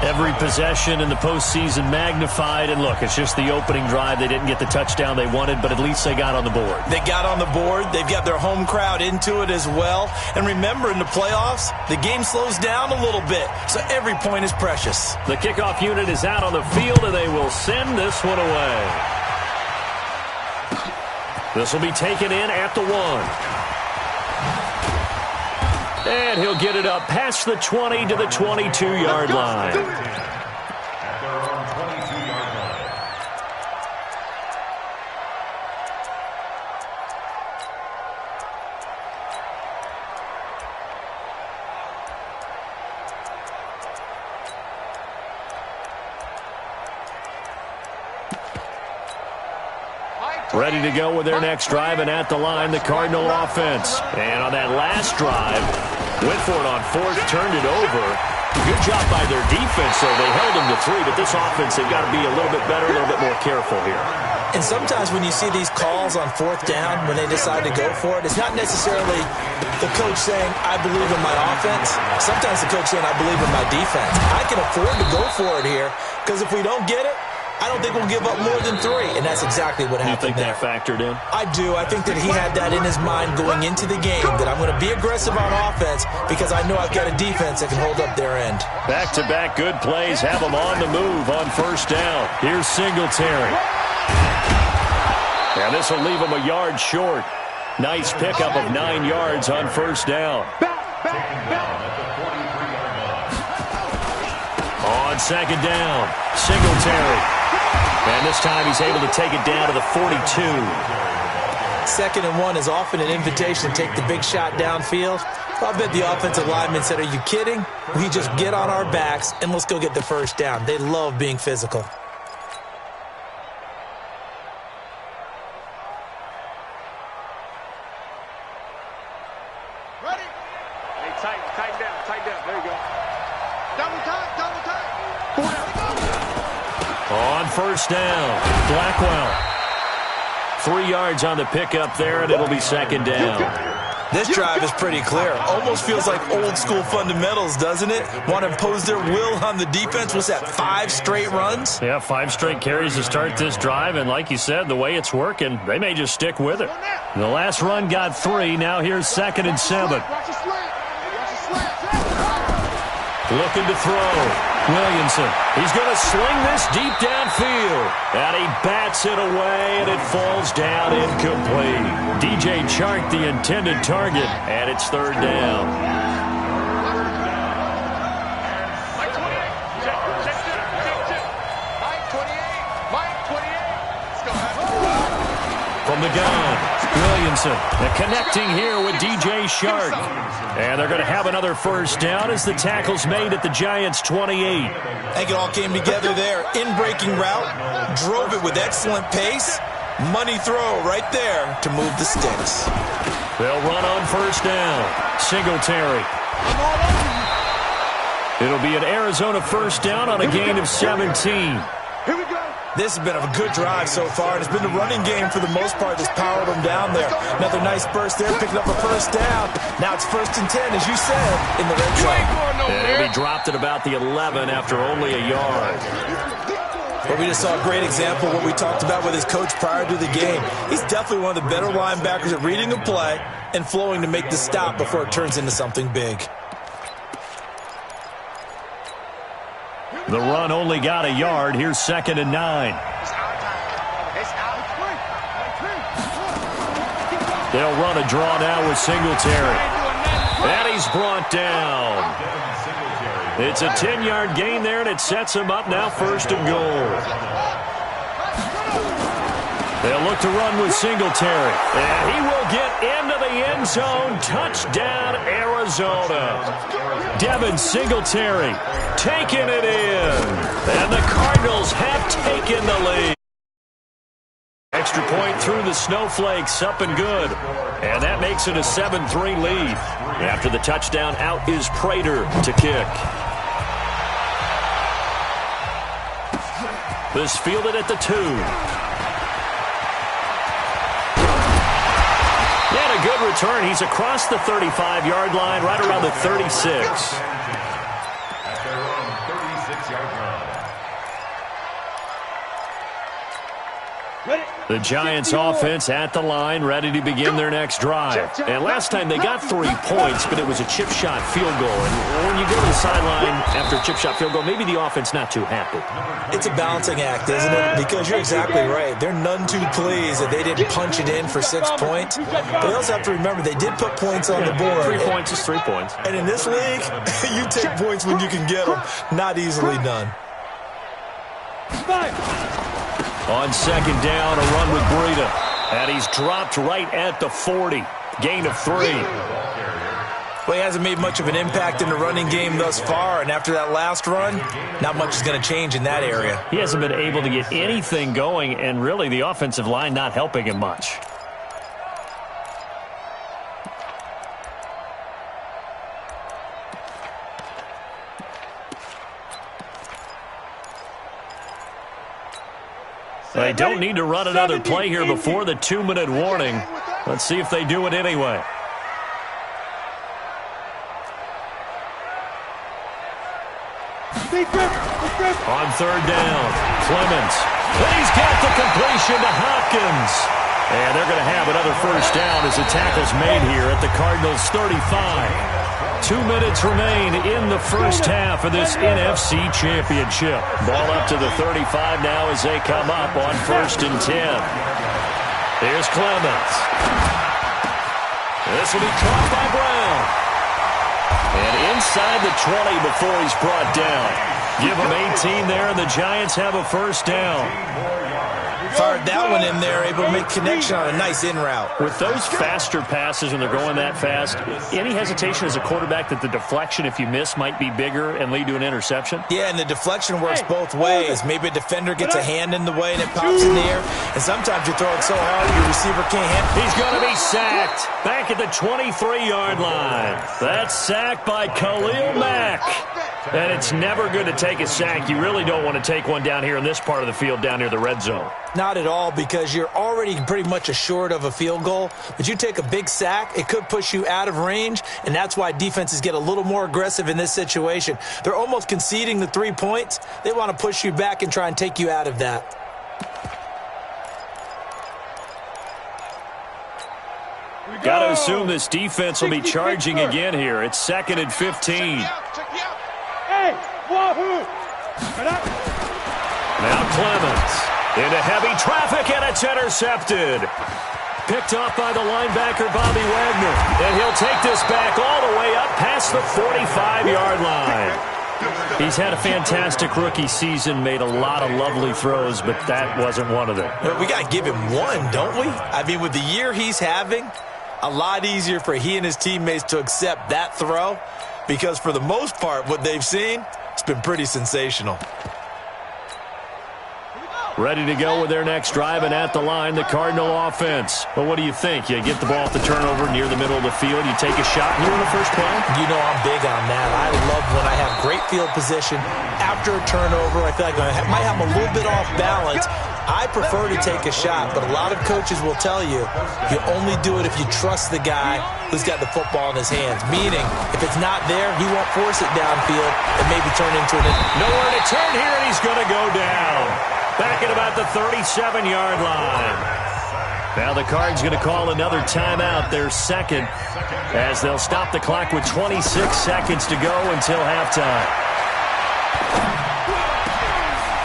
Every possession in the postseason magnified, and look, it's just the opening drive. They didn't get the touchdown they wanted, but at least they got on the board. They got on the board. They've got their home crowd into it as well. And remember, in the playoffs, the game slows down a little bit, so every point is precious. The kickoff unit is out on the field, and they will send this one away. This will be taken in at the 1. And he'll get it up past the 20 to the 22-yard line. Ready to go with their next drive, and at the line, the Cardinal offense. And on that last drive, went for it on 4th, turned it over. Good job by their defense, though. They held them to 3, but this offense, they've got to be a little bit better, a little bit more careful here. And sometimes when you see these calls on 4th down, when they decide to go for it, it's not necessarily the coach saying, I believe in my offense. Sometimes the coach saying, I believe in my defense. I can afford to go for it here, because if we don't get it, I don't think we'll give up more than 3, and that's exactly what happened there. You think that factored in? I do. I think that he had that in his mind going into the game, that I'm going to be aggressive on offense because I know I've got a defense that can hold up their end. Back-to-back good plays have them on the move on 1st down. Here's Singletary. And this will leave them a yard short. Nice pickup of 9 yards on 1st down. On 2nd down, Singletary. And this time he's able to take it down to the 42. 2nd and 1 is often an invitation to take the big shot downfield. I bet the offensive lineman said, are you kidding? We just get on our backs and let's go get the 1st down. They love being physical. Ready? Hey, tighten down. There you go. Double time. On 1st down, Blackwell. 3 yards on the pickup there, and it'll be 2nd down. This drive is pretty clear. Almost feels like old-school fundamentals, doesn't it? Want to impose their will on the defense. Was that 5 straight runs? Yeah, 5 straight carries to start this drive, and like you said, the way it's working, they may just stick with it. The last run got 3. Now here's 2nd and 7. Looking to throw. Williamson, he's going to sling this deep downfield. And he bats it away, and it falls down incomplete. DJ Chark, the intended target, and it's 3rd down. From the gun, Williamson, and connecting here with DJ Chark. And they're going to have another 1st down as the tackle's made at the Giants' 28. I think it all came together there. In-breaking route, drove it with excellent pace. Money throw right there to move the sticks. They'll run on 1st down. Singletary. It'll be an Arizona 1st down on a gain of 17. Here we go. This has been a good drive so far, and it's been the running game for the most part that's powered them down there. Another nice burst there, picking up a 1st down. Now it's 1st and 10, as you said, in the red zone. And he dropped at about the 11 after only a yard. But we just saw a great example of what we talked about with his coach prior to the game. He's definitely one of the better linebackers at reading a play and flowing to make the stop before it turns into something big. The run only got a yard. Here's 2nd and 9. They'll run a draw now with Singletary. And he's brought down. It's a 10-yard gain there, and it sets him up now 1st and goal. They'll look to run with Singletary. And he will get into the end zone. Touchdown, Arizona. Devin Singletary taking it in. And the Cardinals have taken the lead. Extra point through the snowflakes, up and good. And that makes it a 7-3 lead. After the touchdown, out is Prater to kick. This fielded at the 2. And a good return. He's across the 35-yard line, right around the 36. The Giants offense at the line, ready to begin their next drive. And last time they got 3 points, but it was a chip shot field goal. And when you go to the sideline after a chip shot field goal, maybe the offense not too happy. It's a balancing act, isn't it? Because you're exactly right. They're none too pleased that they didn't punch it in for 6 points. But you also have to remember they did put points on the board. 3 points is 3 points. And in this league, you take points when you can get them. Not easily done. On second down, a run with Breida. And he's dropped right at the 40. Gain of 3. Well, he hasn't made much of an impact in the running game thus far, and after that last run, not much is going to change in that area. He hasn't been able to get anything going, and really the offensive line not helping him much. They don't need to run another play here before the 2-minute warning. Let's see if they do it anyway. On third down, Clemens. He's got the completion to Hopkins. And they're going to have another first down as the tackle's made here at the Cardinals' 35. 2 minutes remain in the first half of this NFC Championship. Ball up to the 35 now as they come up on 1st and 10. Here's Clemens. This will be caught by Brown. And inside the 20 before he's brought down. Give him 18 there, and the Giants have a first down. Fired that one in there, able to make connection on a nice in route. With those faster passes when they're going that fast, any hesitation as a quarterback that the deflection, if you miss, might be bigger and lead to an interception? Yeah, and the deflection works both ways. Maybe a defender gets a hand in the way and it pops in the air, and sometimes you throw it so hard your receiver can't handle it. He's going to be sacked back at the 23-yard line. That's sacked by Khalil Mack. And it's never good to take a sack. You really don't want to take one down here in this part of the field down near the red zone. Not at all, because you're already pretty much assured of a field goal. But you take a big sack, it could push you out of range, and that's why defenses get a little more aggressive in this situation. They're almost conceding the 3 points. They want to push you back and try and take you out of that. Got to assume this defense will be charging again here. It's 2nd and 15. Now Clemens into heavy traffic, and it's intercepted. Picked off by the linebacker, Bobby Wagner. And he'll take this back all the way up past the 45-yard line. He's had a fantastic rookie season, made a lot of lovely throws, but that wasn't one of them. Well, we got to give him one, don't we? I mean, with the year he's having, a lot easier for he and his teammates to accept that throw, because for the most part, what they've seen, it's been pretty sensational. Ready to go with their next drive, and at the line, the Cardinal offense. Well, what do you think? You get the ball off the turnover near the middle of the field, you take a shot, and you're in the first play? You know I'm big on that. I love when I have great field position. After a turnover, I feel like I might have a little bit off balance. I prefer to take a shot, but a lot of coaches will tell you, you only do it if you trust the guy who's got the football in his hands. Meaning, if it's not there, he won't force it downfield and maybe turn into an... Nowhere to turn here, and he's going to go down. Back at about the 37-yard line. Now the Cards going to call another timeout, their second, as they'll stop the clock with 26 seconds to go until halftime.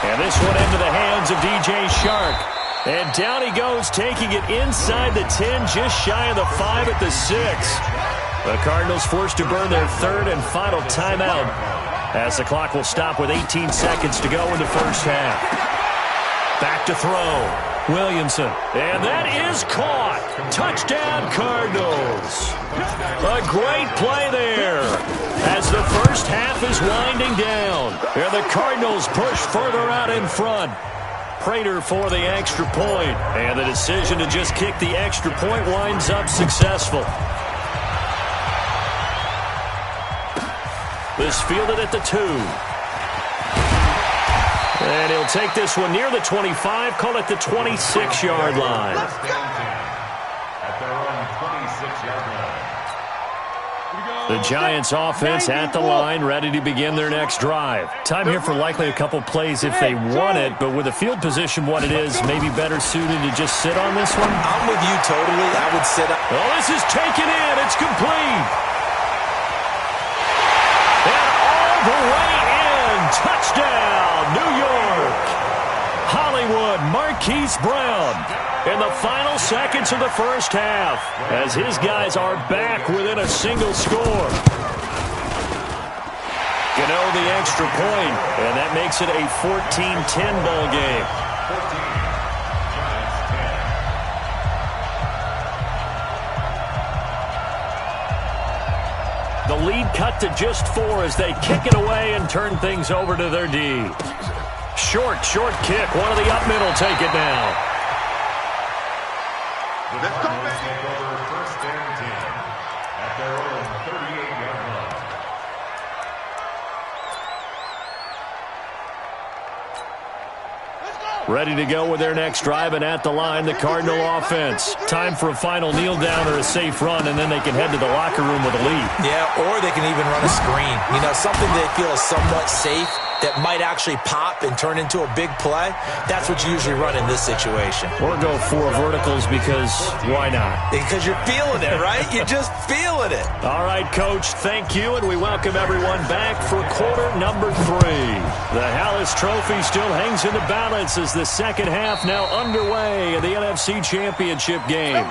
And this one into the hands of DJ Shark. And down he goes, taking it inside the 10, just shy of the 5 at the 6. The Cardinals forced to burn their third and final timeout as the clock will stop with 18 seconds to go in the first half. Back to throw. Williamson. And that is caught. Touchdown, Cardinals. A great play there as the first half is winding down. And the Cardinals push further out in front. Prater for the extra point. And the decision to just kick the extra point winds up successful. This fielded at the 2. And he'll take this one near the 25, call it the 26-yard line. At their own 26-yard line. The Giants offense at the line, ready to begin their next drive. Time here for likely a couple plays if they want it, but with the field position what it is, maybe better suited to just sit on this one? I'm with you totally. I would sit up. Well, this is taken in. It's complete. And all the way in. Touchdown, New York. Hollywood Marquise Brown in the final seconds of the first half as his guys are back within a single score. You know, the extra point, and that makes it a 14-10 ball game. The lead cut to just 4 as they kick it away and turn things over to their D. Short kick. One of the up middle take it down. Let's go, baby. First and 10 at their own 38-yard line. Ready to go with their next drive, and at the line, the Cardinal offense. Time for a final kneel down or a safe run, and then they can head to the locker room with a lead. Yeah, or they can even run a screen. You know, something they feel is somewhat safe that might actually pop and turn into a big play. That's what you usually run in this situation. Or go 4 verticals because why not? Because you're feeling it, right? You're just feeling it. All right, Coach, thank you, and we welcome everyone back for quarter number 3. The Hallis Trophy still hangs in the balance as the second half now underway in the NFC Championship game.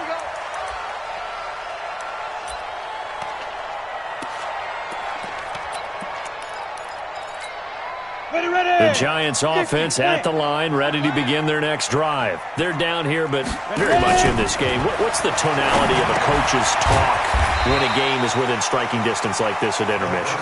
The Giants offense at the line, ready to begin their next drive. They're down here, but very much in this game. What's the tonality of a coach's talk when a game is within striking distance like this at intermission?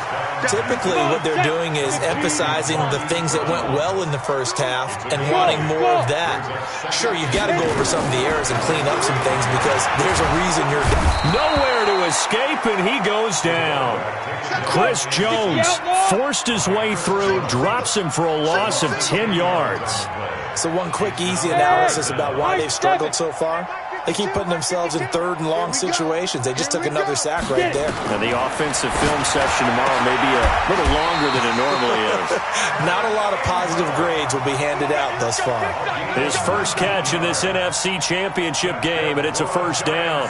Typically, what they're doing is emphasizing the things that went well in the first half and wanting more of that. Sure, you've got to go over some of the errors and clean up some things because there's a reason you're nowhere to escape, and he goes down. Chris Jones forced his way through, drops him for a loss of 10 yards. So one quick, easy analysis about why they've struggled so far. They keep putting themselves in third and long situations. They just took another sack right there. And the offensive film session tomorrow may be a little longer than it normally is. Not a lot of positive grades will be handed out thus far. His first catch in this NFC Championship game, and it's a first down.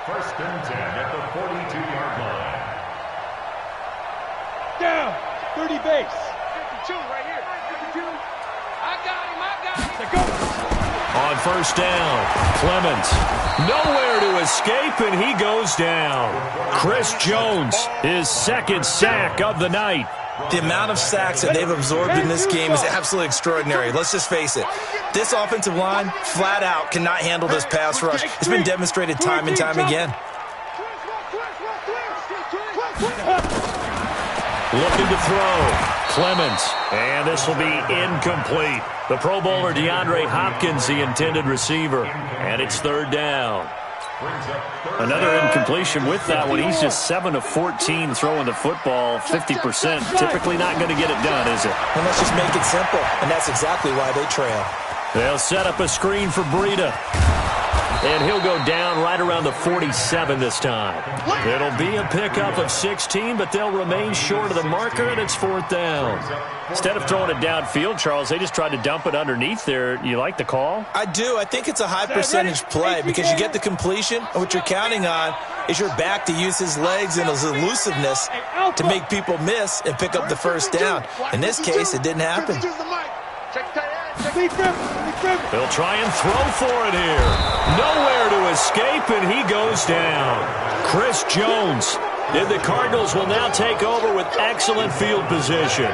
First and 10 at the 42-yard line. Down, 30 base. 52 right here. 52. I got him. Go. On first down, Clemens nowhere to escape, and he goes down. Chris Jones, his second sack of the night. The amount of sacks that they've absorbed in this game is absolutely extraordinary. Let's just face it. This offensive line, flat out, cannot handle this pass rush. It's been demonstrated time and time again. Looking to throw. Clemens. And this will be incomplete. The Pro Bowler DeAndre Hopkins, the intended receiver. And it's third down. Another incompletion with that one. He's just 7 of 14 throwing the football, 50%. Typically not going to get it done, is it? And let's just make it simple. And that's exactly why they trail. They'll set up a screen for Breida. And he'll go down right around the 47 this time. It'll be a pickup of 16, but they'll remain short of the marker, and it's fourth down. Instead of throwing it downfield, Charles, they just tried to dump it underneath there. You like the call? I do. I think it's a high percentage play because you get the completion, and what you're counting on is your back to use his legs and his elusiveness to make people miss and pick up the first down. In this case, it didn't happen. They'll try and throw for it here. Nowhere to escape, and he goes down. Chris Jones. And the Cardinals will now take over with excellent field position.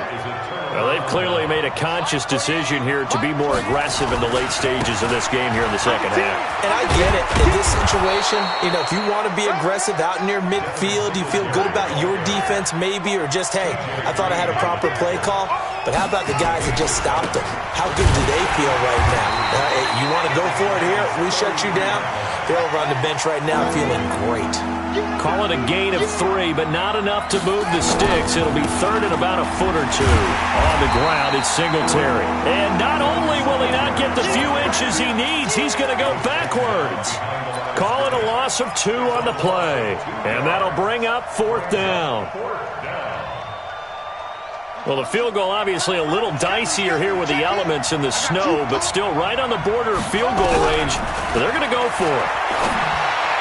Well, they've clearly made a conscious decision here to be more aggressive in the late stages of this game here in the second half. And I get it. In this situation, you know, if you want to be aggressive out near midfield, you feel good about your defense maybe, or just, hey, I thought I had a proper play call. But how about the guys that just stopped them? How good do they feel right now? You want to to go for it here. We shut you down. They're over on the bench right now feeling great. Call it a gain of 3, but not enough to move the sticks. It'll be third and about a foot or 2. On the ground, it's Singletary. And not only will he not get the few inches he needs, he's going to go backwards. Call it a loss of 2 on the play. And that'll bring up 4th down. Well, the field goal obviously a little dicier here with the elements in the snow, but still right on the border of field goal range. But they're going to go for it.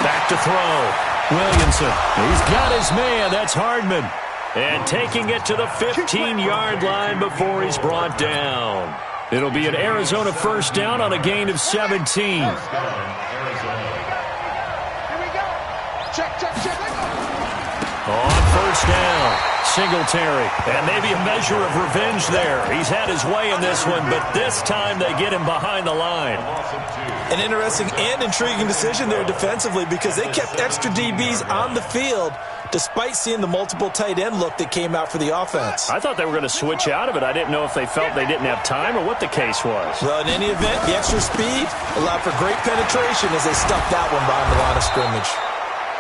Back to throw. Williamson, he's got his man. That's Hardman. And taking it to the 15-yard line before he's brought down. It'll be an Arizona first down on a gain of 17. Here we go. Check. On first down, Singletary. And maybe a measure of revenge there. He's had his way in this one, but this time they get him behind the line. An interesting and intriguing decision there defensively because they kept extra DBs on the field despite seeing the multiple tight end look that came out for the offense. I thought they were going to switch out of it. I didn't know if they felt they didn't have time or what the case was. Well, in any event, the extra speed allowed for great penetration as they stuffed that one behind the line of scrimmage.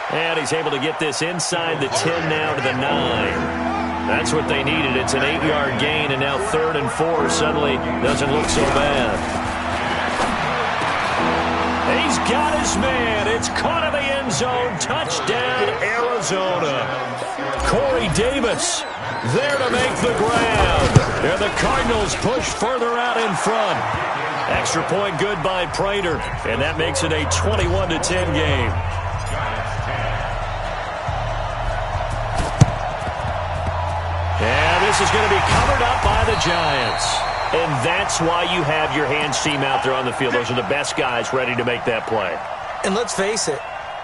And he's able to get this inside the 10 now to the 9. That's what they needed. It's an 8-yard gain, and now 3rd and 4 suddenly doesn't look so bad. He's got his man. It's caught in the end zone. Touchdown, Arizona. Corey Davis there to make the grab. And the Cardinals push further out in front. Extra point good by Prater. And that makes it a 21-10 game. And this is going to be covered up by the Giants. And that's why you have your hands team out there on the field. Those are the best guys ready to make that play. And let's face it,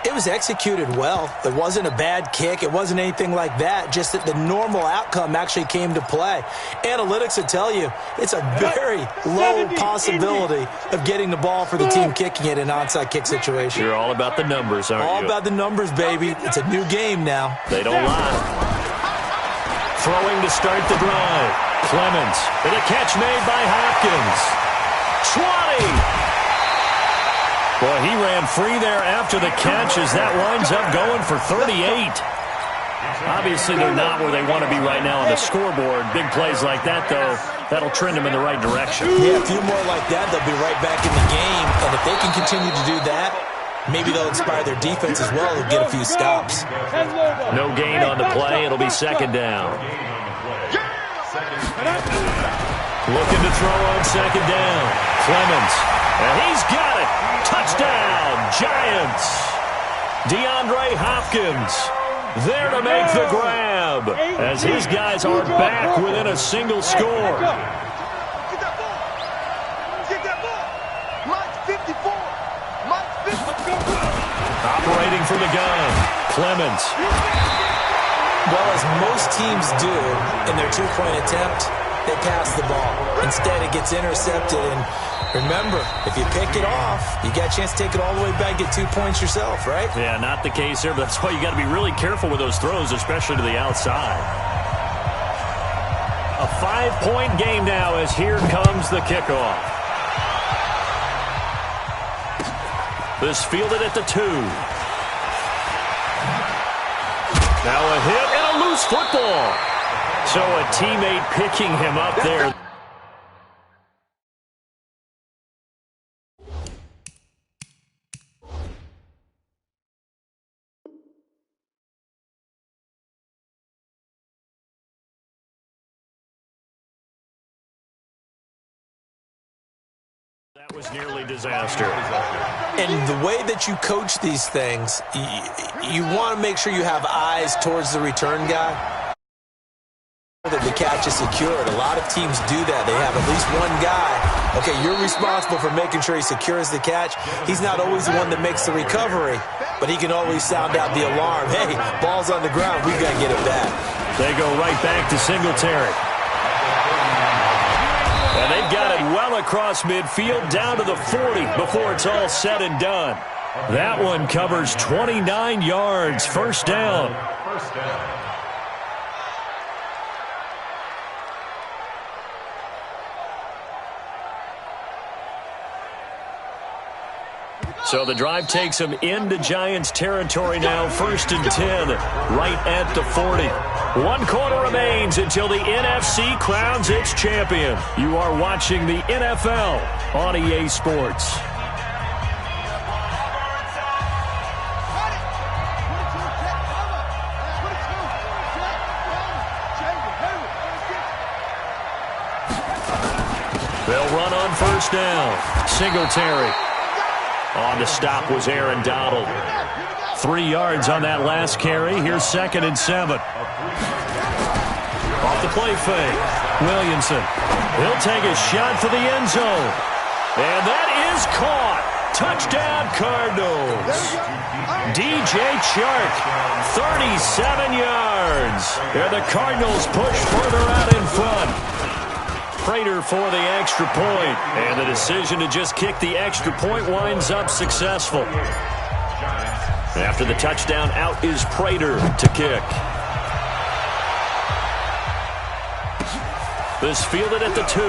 it was executed well. It wasn't a bad kick. It wasn't anything like that. Just that the normal outcome actually came to play. Analytics will tell you it's a very low possibility of getting the ball for the team kicking it in an onside kick situation. You're all about the numbers, aren't you? All about the numbers, baby. It's a new game now. They don't lie. Throwing to start the drive. Clemens. And a catch made by Hopkins. 20. Boy, he ran free there after the catch as that winds up going for 38. Obviously, they're not where they want to be right now on the scoreboard. Big plays like that, though, that'll trend them in the right direction. Yeah, a few more like that, they'll be right back in the game. And if they can continue to do that, maybe they'll inspire their defense as well and get a few stops. No gain on the play. It'll be 2nd down. Looking to throw on 2nd down. Clemens. And he's got it. Touchdown, Giants. DeAndre Hopkins there to make the grab as his guys are back within a single score. Get that ball. Get that ball. Mike 54. Mike 54. Operating from the gun. Clemens. Well, as most teams do in their two-point attempt, they pass the ball. Instead, it gets intercepted. And remember, if you pick it off, you got a chance to take it all the way back, get 2 points yourself, right? Yeah, not the case here, but that's why you got to be really careful with those throws, especially to the outside. A 5-point game now as here comes the kickoff. This fielded at the 2. Now a hit and a loose football. So a teammate picking him up there. That was nearly disaster. And the way that you coach these things, you want to make sure you have eyes towards the return guy. That the catch is secured. A lot of teams do that. They have at least one guy. Okay, you're responsible for making sure he secures the catch. He's not always the one that makes the recovery, but he can always sound out the alarm. Hey, ball's on the ground. We've got to get it back. They go right back to Singletary. And they've got it well across midfield down to the 40 before it's all said and done. That one covers 29 yards. First down. So the drive takes them into Giants territory now, 1st and 10, right at the 40. 1 quarter remains until the NFC crowns its champion. You are watching the NFL on EA Sports. They'll run on 1st down. Singletary. On the stop was Aaron Donald. 3 yards on that last carry. Here's 2nd and 7. Off the play fake. Williamson. He'll take a shot for the end zone. And that is caught. Touchdown Cardinals. DJ Chark, 37 yards. And the Cardinals push further out in front. Prater for the extra point, and the decision to just kick the extra point winds up successful. After the touchdown, out is Prater to kick. This fielded at the 2.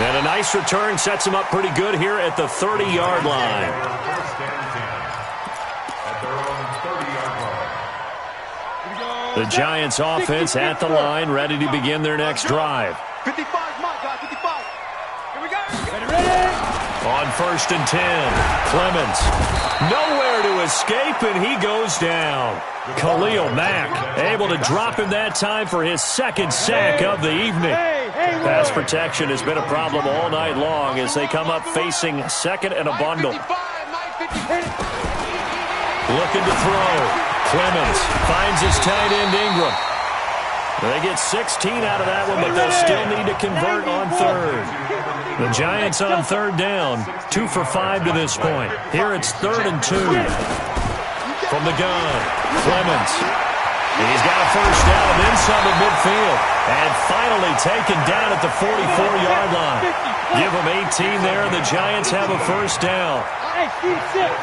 And a nice return sets him up pretty good here at the 30-yard line. The Giants offense at the line, ready to begin their next drive. 55, Mike, guys, 55. Here we go. Ready? On 1st and 10, Clemens. Nowhere to escape, and he goes down. Khalil Mack able to drop him that time for his 2nd sack of the evening. Pass protection has been a problem all night long as they come up facing 2nd and a bundle. Looking to throw. Clemens finds his tight end Ingram. They get 16 out of that one, but they'll still need to convert on 3rd. The Giants on 3rd down, 2 for 5 to this point. Here it's 3rd and 2. From the gun, Clemens. He's got a 1st down inside the midfield. And finally taken down at the 44-yard line. Give them 18 there, and the Giants have a 1st down. Hey, Steve 6.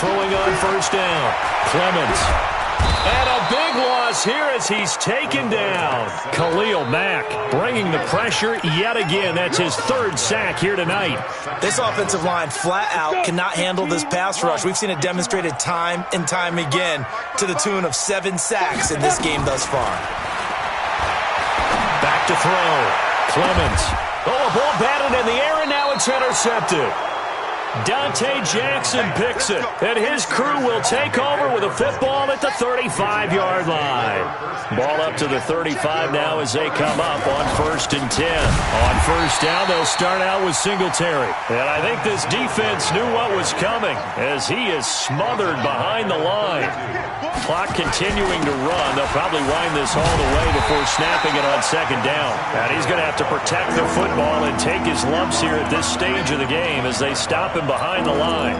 Throwing on 1st down, Clemens. And a big loss here as he's taken down. Khalil Mack bringing the pressure yet again. That's his 3rd sack here tonight. This offensive line flat out cannot handle this pass rush. We've seen it demonstrated time and time again to the tune of 7 sacks in this game thus far. Back to throw. Clemens. Oh, a ball batted in the air, and now it's intercepted. Dante Jackson picks it, and his crew will take over with a football at the 35-yard line. Ball up to the 35 now as they come up on 1st and 10. On 1st down, they'll start out with Singletary. And I think this defense knew what was coming as he is smothered behind the line. Clock continuing to run. They'll probably wind this all the way before snapping it on 2nd down. And he's going to have to protect the football and take his lumps here at this stage of the game as they stop him behind the line.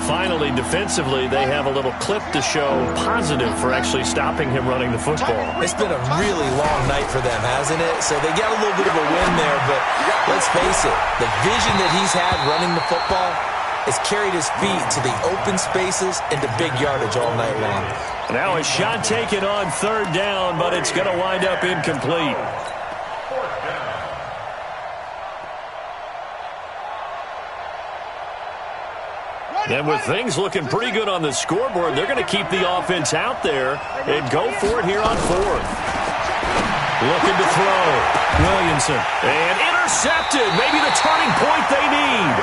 Finally, defensively, they have a little clip to show positive for actually stopping him running the football. It's been a really long night for them, hasn't it? So they got a little bit of a win there, but let's face it, the vision that he's had running the football has carried his feet to the open spaces and to big yardage all night long. Now a shot taken on 3rd down, but it's going to wind up incomplete. And with things looking pretty good on the scoreboard, they're going to keep the offense out there and go for it here on 4th. Looking to throw. Williamson. And intercepted. Maybe the turning point they need.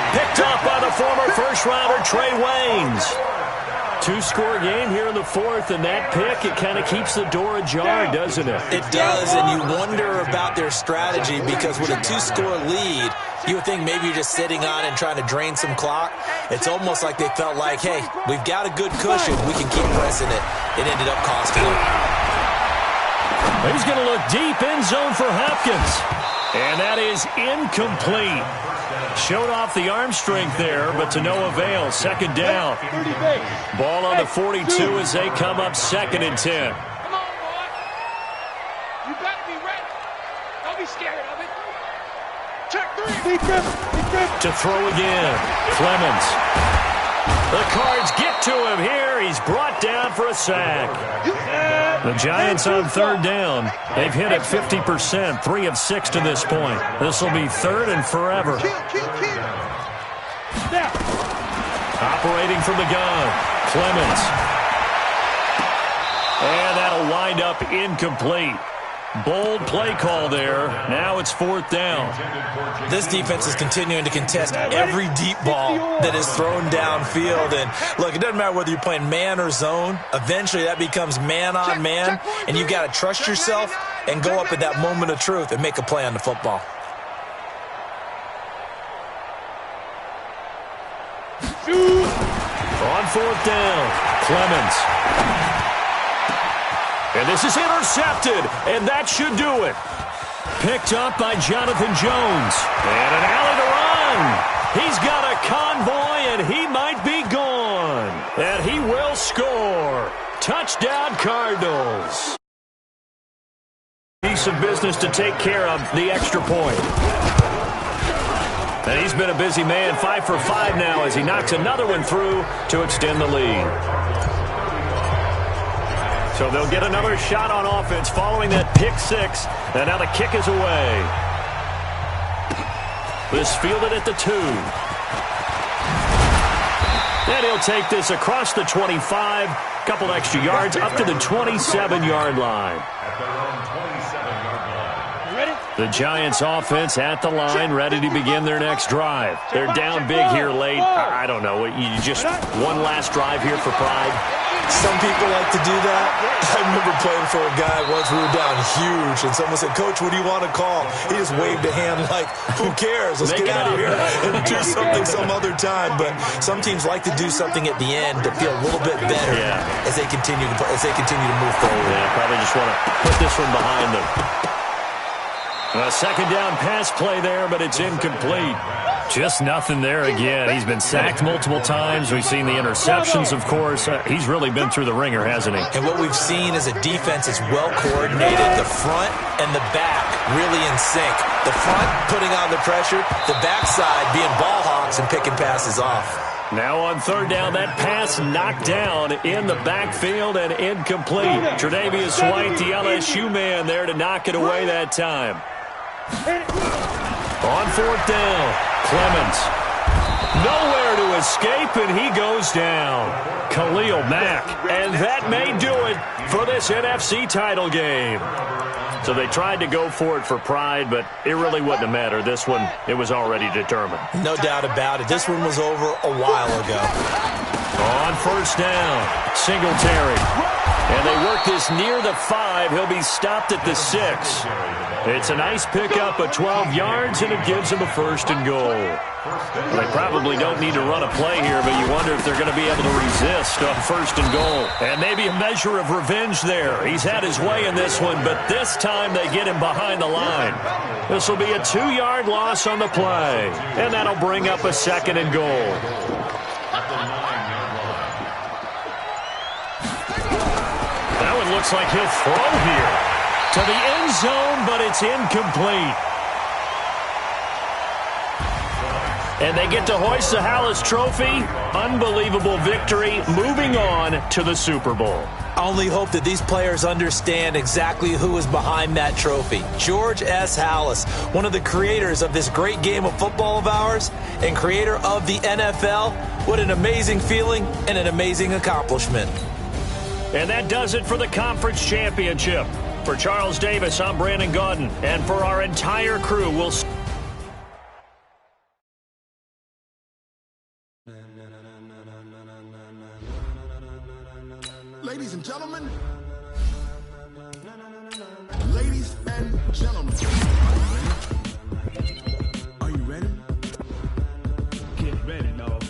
Picked up by the former first-rounder Trey Waynes. 2-score game here in the 4th, and that pick, it kind of keeps the door ajar, doesn't it? It does, and you wonder about their strategy because with a 2-score lead, you would think maybe you're just sitting on and trying to drain some clock. It's almost like they felt like, hey, we've got a good cushion. We can keep pressing it. It ended up costing them. He's going to look deep end zone for Hopkins. And that is incomplete. Showed off the arm strength there, but to no avail. 2nd down. Ball on the 42 as they come up 2nd and 10. Come on, boy. You better be ready. Don't be scared of it. Check 3. To throw again. Clemens. The Cards get to him here. He's brought down for a sack. The Giants on third down. They've hit it 50%, 3 of 6 to this point. This will be third and forever. Operating from the gun, Clemens. And that'll wind up incomplete. Bold play call there. Now it's fourth down. This defense is continuing to contest every deep ball that is thrown downfield. And look, it doesn't matter whether you're playing man or zone. Eventually that becomes man on man. And you've got to trust yourself and go up at that moment of truth and make a play on the football. On fourth down, Clemens. And this is intercepted, and that should do it. Picked up by Jonathan Jones. And an alley to run. He's got a convoy, and he might be gone. And he will score. Touchdown, Cardinals. Piece of business to take care of, the extra point. And he's been a busy man, 5 for 5 now as he knocks another one through to extend the lead. So they'll get another shot on offense following that pick six. And now the kick is away. This fielded at the 2. And he'll take this across the 25. Couple extra yards up to the 27-yard line. The Giants offense at the line, ready to begin their next drive. They're down big here late. I don't know. You just one last drive here for pride. Some people like to do that. I remember playing for a guy once. We were down huge, and someone said, "Coach, what do you want to call?" He just waved a hand like, "Who cares? Let's get out of here and do something some other time." But some teams like to do something at the end to feel a little bit better as they continue to move forward. Yeah, probably just want to put this one behind them. A second down pass play there, but it's incomplete. Just nothing there again. He's been sacked multiple times. We've seen the interceptions, of course. He's really been through the ringer, hasn't he? And what we've seen is a defense that's well coordinated. The front and the back really in sync. The front putting on the pressure, the backside being ball hawks and picking passes off. Now on third down, that pass knocked down in the backfield and incomplete. Tre'Davious White, the LSU man, there to knock it away that time. On fourth down, Clemens. Nowhere to escape, and he goes down. Khalil Mack. And that may do it for this NFC title game. So they tried to go for it for pride, but it really wouldn't have mattered. This one, it was already determined. No doubt about it. This one was over a while ago. On first down, Singletary. And they work this near the 5. He'll be stopped at the 6. It's a nice pickup of 12 yards, and it gives him a first and goal. They probably don't need to run a play here, but you wonder if they're going to be able to resist on first and goal. And maybe a measure of revenge there. He's had his way in this one, but this time they get him behind the line. This will be a 2-yard loss on the play, and that'll bring up a second and goal. That one looks like he'll throw here to the end zone, but it's incomplete. And they get to hoist the Hallis Trophy. Unbelievable victory, moving on to the Super Bowl. I only hope that these players understand exactly who is behind that trophy. George S. Hallis, one of the creators of this great game of football of ours and creator of the NFL. What an amazing feeling and an amazing accomplishment. And that does it for the conference championship. For Charles Davis, I'm Brandon Gaudin. And for our entire crew, we'll... Ladies and gentlemen. Ladies and gentlemen. Are you ready? Get ready, dog.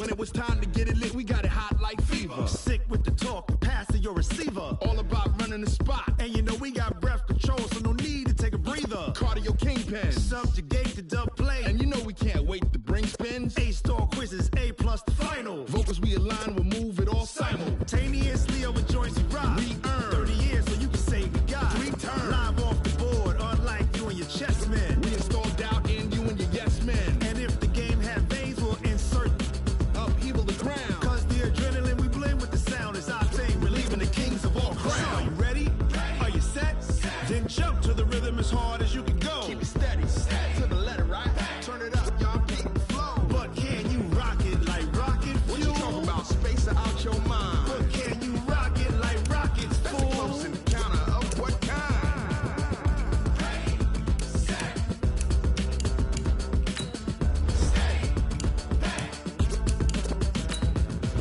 When it was time to get it lit, we got it hot like fever. Sick with the talk, pass to your receiver. All about running the spot. And you know we got breath control, so no need to take a breather. Cardio kingpin, subjugate the dub play. And you know we can't wait to bring spins. A-star quizzes, A+ the final. Vocals we align, we'll move it all simultaneously over joints we rock. We earn 30 years so you can say we got 3 turns. Live off the board, unlike you and your chess men. We install doubt in you and your yes men. And if the game had veins, we'll insert upheaval the ground. Cause the adrenaline we blend with the sound is our thing. Relieving the kings of all crowns. Are you ready? Are you set? Then jump to the rhythm as hard as you can go. Keep it steady, to the letter, right? Turn it up, y'all, beat the flow. But can you rock it like rocket fuel? What you talking about? Space out your mind. But can you rock it like rockets, fool? That's close in the counter of what kind?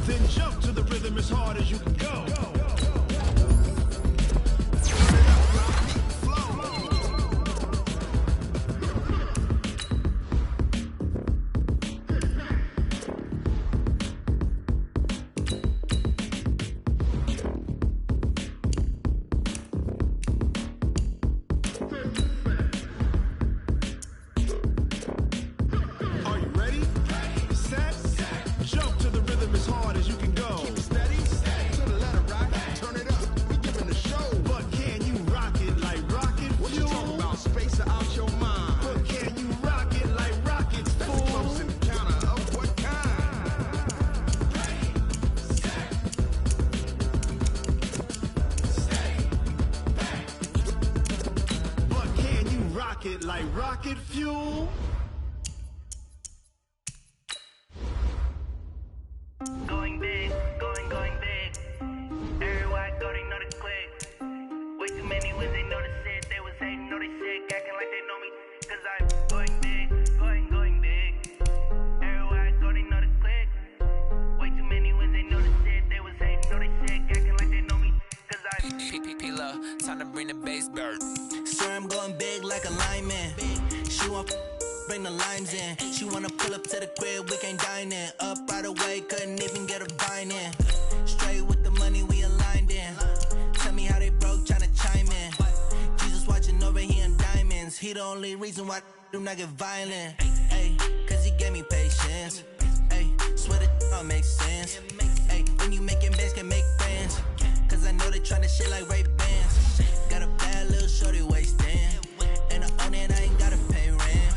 Then jump to the rhythm as hard as you can go. Are you ready? Set? Jump to the rhythm as hard as you can go. Keep it steady, to the letter, right? Turn it up, we giving the show. But can you rock it like rocket fuel? What you talking about? Space out your mind. But can you rock it like rockets, fool? That's close in the counter of what kind? But can you rock it like rocket fuel? Going big, going big. Everywhere I go, they know the click. Way too many wins, they know the shit. They was hating, know they sick, acting like they know me. Cause I'm going big, going big. Everywhere I go, they know the click. Way too many wins, they know the shit. They was hating, know they sick, acting like they know me. Cause I'm P-P-P-Love, time to bring the bass bird. Swear I'm going big like a lineman. She want bring the limes in. She wanna pull up to the crib, we can't dine in. Up right away, couldn't even get a vine in. Straight with the money we aligned in. Tell me how they broke, tryna chime in. Jesus watching over here in diamonds. He the only reason why I do not get violent. Ay, cause he gave me patience. Ay, swear that all makes sense. Ay, when you making bands can make friends. Cause I know they tryna shit like Ray-Bans. Got a bad little shorty wasting. And I own it, I ain't gotta pay rent.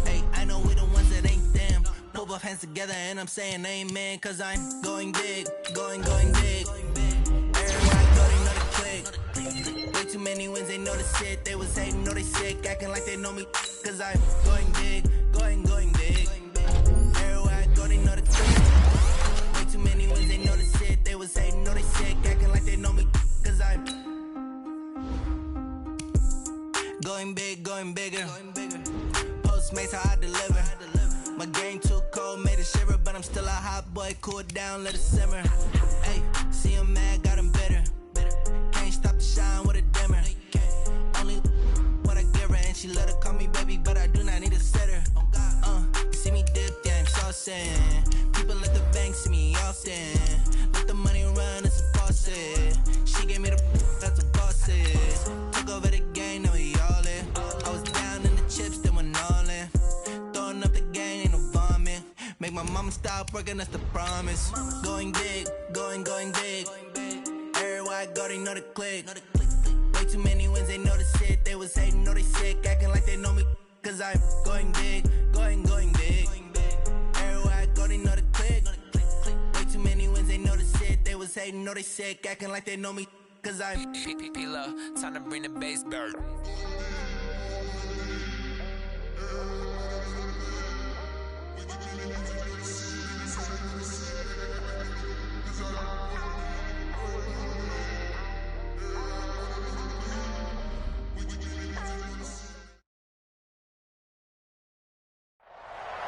Hey, I know we the ones that ain't them. Pull both hands together and I'm saying amen. Cause I'm going big, going big. Everywhere I go, they know the click. Way too many wins, they know the shit. They was hating, know they sick, acting like they know me. Cause I'm going big, going big. Everywhere I go, they know the click. Way too many wins, they know the shit. They was hating, know they sick, acting like they know me. Cause I'm going big, going bigger. Postmates how I deliver. My game too cold, made it shiver, but I'm still a hot boy. Cool it down, let it simmer. Hey, see him mad, got him bitter. Can't stop the shine with a dimmer. Only what I give her, and she let her call me baby, but I do not need a sitter. See me dip, yeah, I'm saucing. People at the bank see me often. Let the money run, it's a faucet. She gave me the that's a bosses. Took over the game, now we all in. I was down in the chips, then went all in. Throwing up the gang, ain't no vomit. Make my mama stop working, that's the promise. Going big, going big. Everywhere I go, they know the click. Way too many wins, they know the shit. They was hating, know they sick, acting like they know me. Cause I'm going big, going big. Everywhere I go, they know the click. Way too many wins, they know the shit. They was hating, know they sick, acting like they know me. Cause I'm P-P-P-Love, time to bring the bass bird.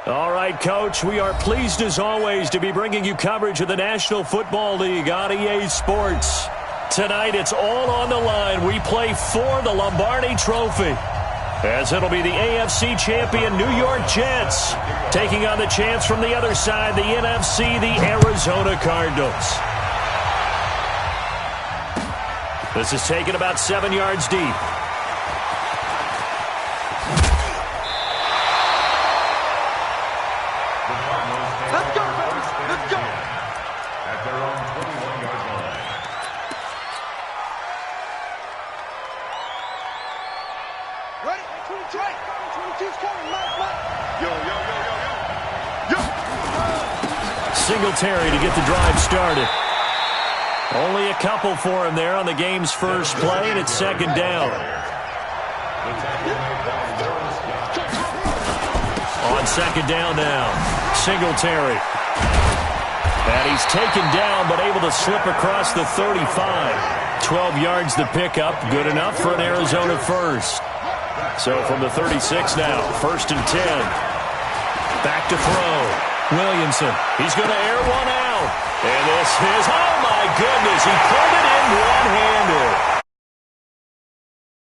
All right, Coach, we are pleased as always to be bringing you coverage of the National Football League on EA Sports. Tonight, it's all on the line. We play for the Lombardi Trophy. as it'll be the AFC champion New York Jets taking on the chance from the other side, the NFC, the Arizona Cardinals. This is taken about 7 yards deep. Let's go, baby. Let's go. At their own 21-yard line. Ready? 22. 22's coming. Mike. Yo. Singletary to get the drive started. Only a couple for him there on the game's first play, and it's second down. On second down now, Singletary. And he's taken down, but able to slip across the 35. 12 yards the pickup, good enough for an Arizona first. So from the 36 now, 1st and 10. Back to throw. Williamson, he's going to air one out. And this is, oh my goodness, he pulled it in one-handed.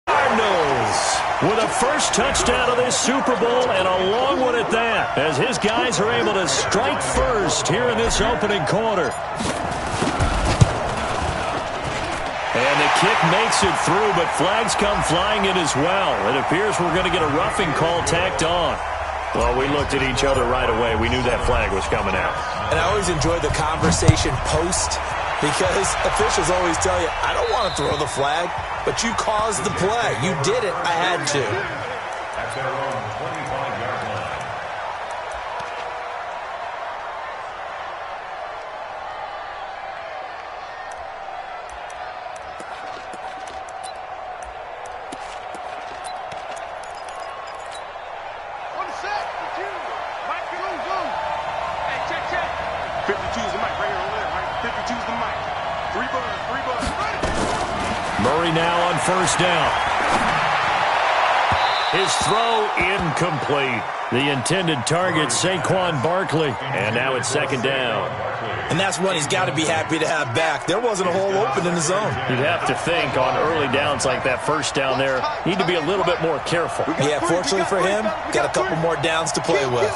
Cardinals with a first touchdown of this Super Bowl, and a long one at that, as his guys are able to strike first here in this opening quarter. And the kick makes it through, but flags come flying in as well. It appears we're going to get a roughing call tacked on. Well, we looked at each other right away. We knew that flag was coming out. And I always enjoy the conversation post, because officials always tell you, I don't want to throw the flag, but you caused the play. You did it. I had to. At their own 25-yard line. On the set. Mike, go. Hey, check. 52's the mic right here over there, right? 52's the mic. 3 buttons. Murray now on first down. His throw incomplete. The intended target, Saquon Barkley. And now it's second down. And that's one he's got to be happy to have back. There wasn't a hole open in the zone. You'd have to think on early downs like that first down there, need to be a little bit more careful. Yeah, fortunately for him, got a couple more downs to play with.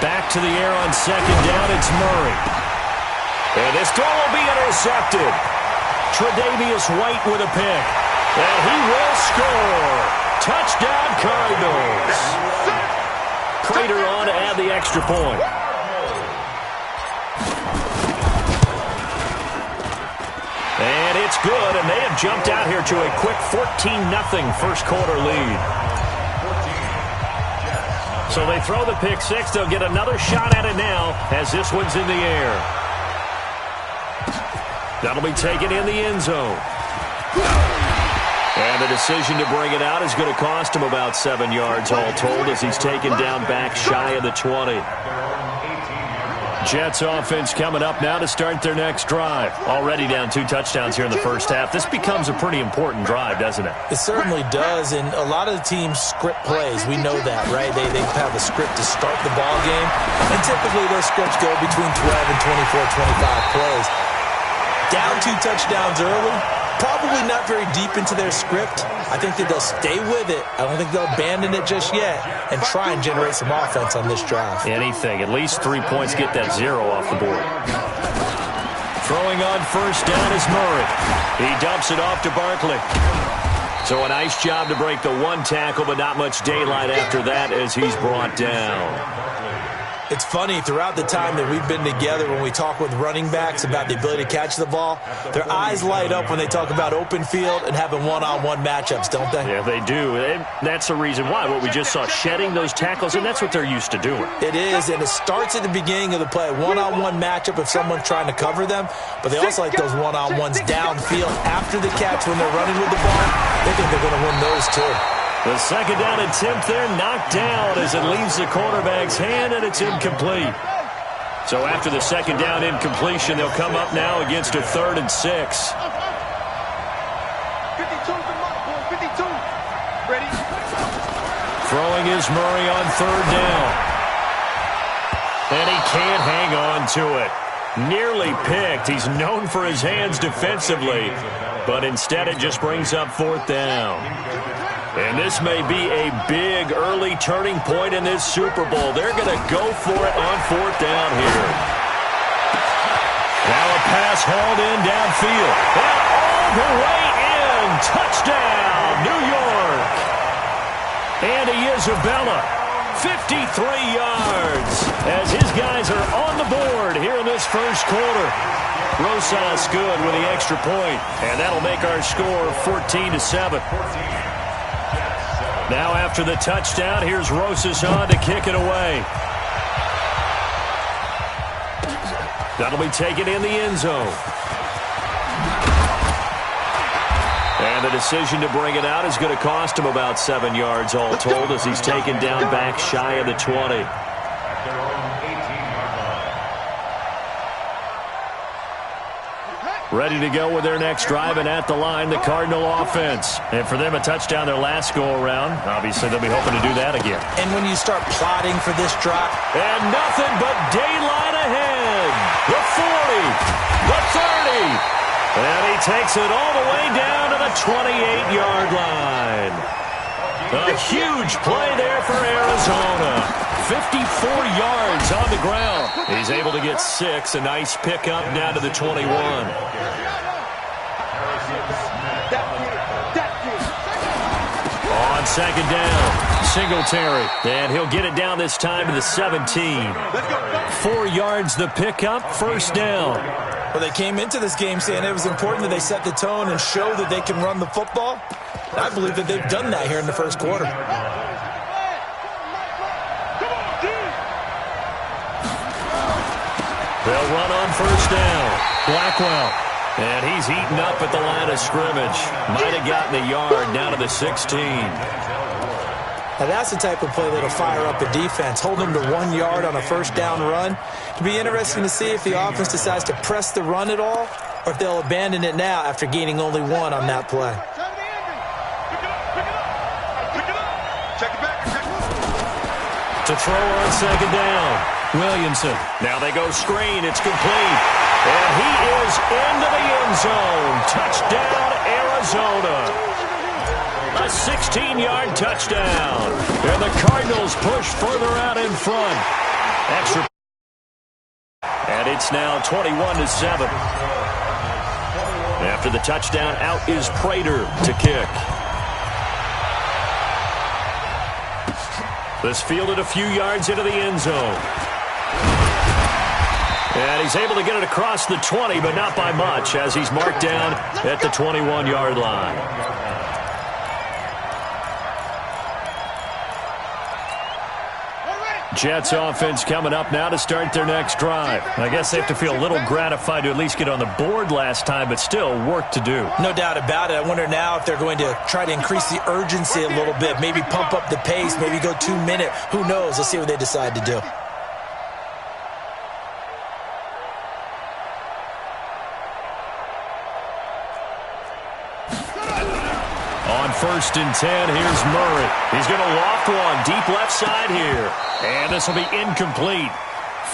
Back to the air on second down, it's Murray. And this throw will be intercepted. Tre'Davious White with a pick. And he will score. Touchdown, Cardinals. Prater on to add the extra point. And it's good, and they have jumped out here to a quick 14-0 first quarter lead. So they throw the pick six. They'll get another shot at it now as this one's in the air. That'll be taken in the end zone. And the decision to bring it out is going to cost him about 7 yards all told as he's taken down back shy of the 20. Jets offense coming up now to start their next drive. Already down 2 touchdowns here in the first half. This becomes a pretty important drive, doesn't it? It certainly does, and a lot of the teams script plays. We know that, right? They have a script to start the ball game, and typically those scripts go between 12 and 24, 25 plays. Down 2 touchdowns early, probably not very deep into their script. I think that they'll stay with it. I don't think they'll abandon it just yet and try and generate some offense on this drive. Anything. At least 3 points, get that 0 off the board. Throwing on first down is Murray. He dumps it off to Barkley. So a nice job to break the 1 tackle, but not much daylight after that as he's brought down. It's funny, throughout the time that we've been together, when we talk with running backs about the ability to catch the ball, their eyes light up when they talk about open field and having one-on-one matchups, don't they? Yeah, they do. And that's the reason why. What we just saw, shedding those tackles, and that's what they're used to doing. It is, and it starts at the beginning of the play. One-on-one matchup if someone's trying to cover them, but they also like those one-on-ones downfield after the catch when they're running with the ball. They think they're going to win those too. The second down attempt there knocked down as it leaves the quarterback's hand, and it's incomplete. So after the second down incompletion, they'll come up now against a 3rd and 6. 52 the mark, boy. 52. Ready? Throwing is Murray on 3rd down. And he can't hang on to it. Nearly picked. He's known for his hands defensively, but instead it just brings up 4th down. And this may be a big early turning point in this Super Bowl. They're going to go for it on 4th down here. Now a pass hauled in downfield. And all the way in. Touchdown, New York. Andy Isabella, 53 yards, as his guys are on the board here in this first quarter. Rosas good with the extra point, and that'll make our score 14-7. Now after the touchdown, here's Rosas on to kick it away. That'll be taken in the end zone. And the decision to bring it out is going to cost him about 7 yards all told as he's taken down back shy of the 20. Ready to go with their next drive, and at the line, the Cardinal offense. And for them, a touchdown their last go-around. Obviously, they'll be hoping to do that again. And when you start plotting for this drive. And nothing but daylight ahead. The 40, the 30. And he takes it all the way down to the 28-yard line. A huge play there for Arizona. 54 yards on the ground. He's able to get 6. A nice pickup down to the 21. On second down, Singletary. And he'll get it down this time to the 17. 4 yards the pickup, first down. Well, they came into this game saying it was important that they set the tone and show that they can run the football. I believe that they've done that here in the first quarter. They'll run on first down. Blackwell. And he's eaten up at the line of scrimmage. Might have gotten a yard down to the 16. Now that's the type of play that'll fire up a defense. Hold them to 1 yard on a first down run. It'll be interesting to see if the offense decides to press the run at all or if they'll abandon it now after gaining only 1 on that play. To throw on second down. Williamson. Now they go screen. It's complete. And he is into the end zone. Touchdown, Arizona. A 16-yard touchdown. And the Cardinals push further out in front. Extra. And it's now 21-7. After the touchdown, out is Prater to kick. This fielded a few yards into the end zone. And he's able to get it across the 20, but not by much, as he's marked down at the 21-yard line. Jets offense coming up now to start their next drive. I guess they have to feel a little gratified to at least get on the board last time, but still work to do. No doubt about it. I wonder now if they're going to try to increase the urgency a little bit, maybe pump up the pace, maybe go 2 minute. Who knows? Let's see what they decide to do. On first and 10, here's Murray. He's going to loft one deep left side here. And this will be incomplete.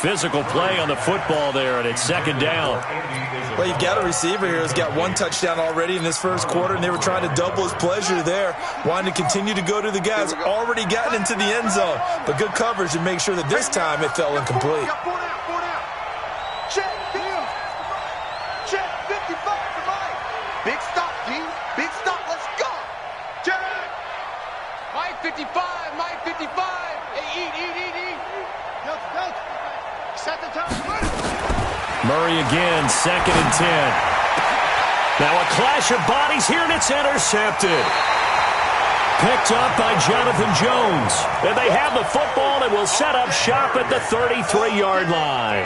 Physical play on the football there, and it's second down. Well, you've got a receiver here who's got 1 touchdown already in this first quarter, and they were trying to double his pleasure there, wanting to continue to go to the guys already gotten into the end zone. But good coverage to make sure that this time it fell incomplete. Check 55 for Mike. Big stop, G. Big stop. Let's go. Check. Mike 55. Mike 55. Hey, eat. Go. Set the time. Murray again, second and 10. Now a clash of bodies here, and it's intercepted. Picked up by Jonathan Jones. And they have the football and will set up shop at the 33-yard line.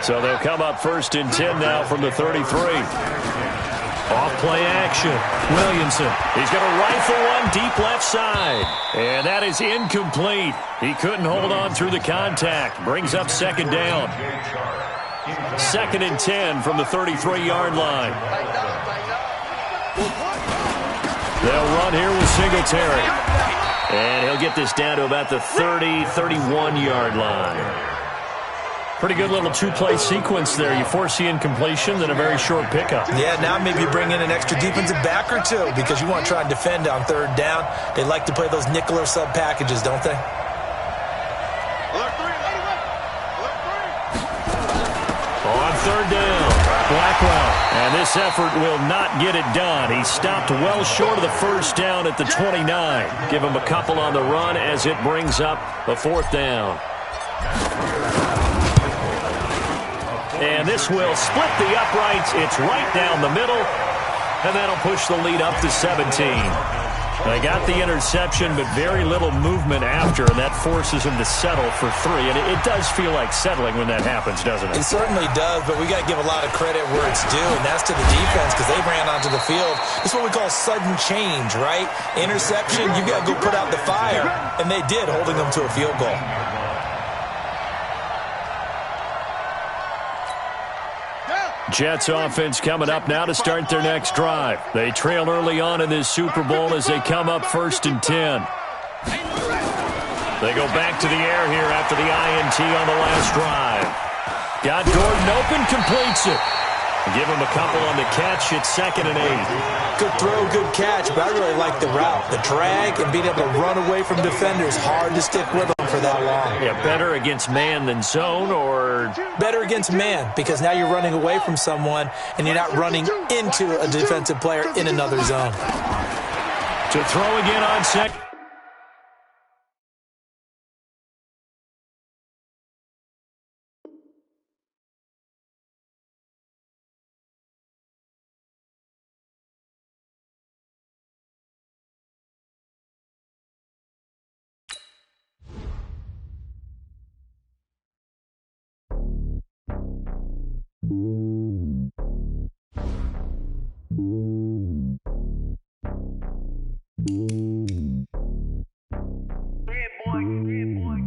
So they'll come up first and 10 now from the 33. Off-play action. Williamson. He's going to rifle one deep left side. And that is incomplete. He couldn't hold on through the contact. Brings up second down. Second and 10 from the 33-yard line. They'll run here with Singletary. And he'll get this down to about the 30, 31-yard line. Pretty good little two-play sequence there. You force the incompletion, then a very short pickup. Yeah, now maybe you bring in an extra defensive back or two because you want to try and defend on third down. They like to play those nickel or sub packages, don't they? On third down, Blackwell. And this effort will not get it done. He stopped well short of the first down at the 29. Give him a couple on the run as it brings up the fourth down. And this will split the uprights. It's right down the middle. And that'll push the lead up to 17. They got the interception, but very little movement after, and that forces him to settle for 3. And it does feel like settling when that happens, doesn't it? It certainly does, but we got to give a lot of credit where it's due, and that's to the defense because they ran onto the field. It's what we call sudden change, right? Interception, you got to go put out the fire, and they did, holding them to a field goal. Jets offense coming up now to start their next drive. They trail early on in this Super Bowl as they come up 1st and 10. They go back to the air here after the INT on the last drive. Got Gordon open, completes it. Give him a couple on the catch. It's 2nd and 8. Good throw, good catch, but I really like the route. The drag and being able to run away from defenders. Hard to stick with them for that long. Yeah, better against man than zone, or better against man because now you're running away from someone and you're not running into a defensive player in another zone. To throw again on second.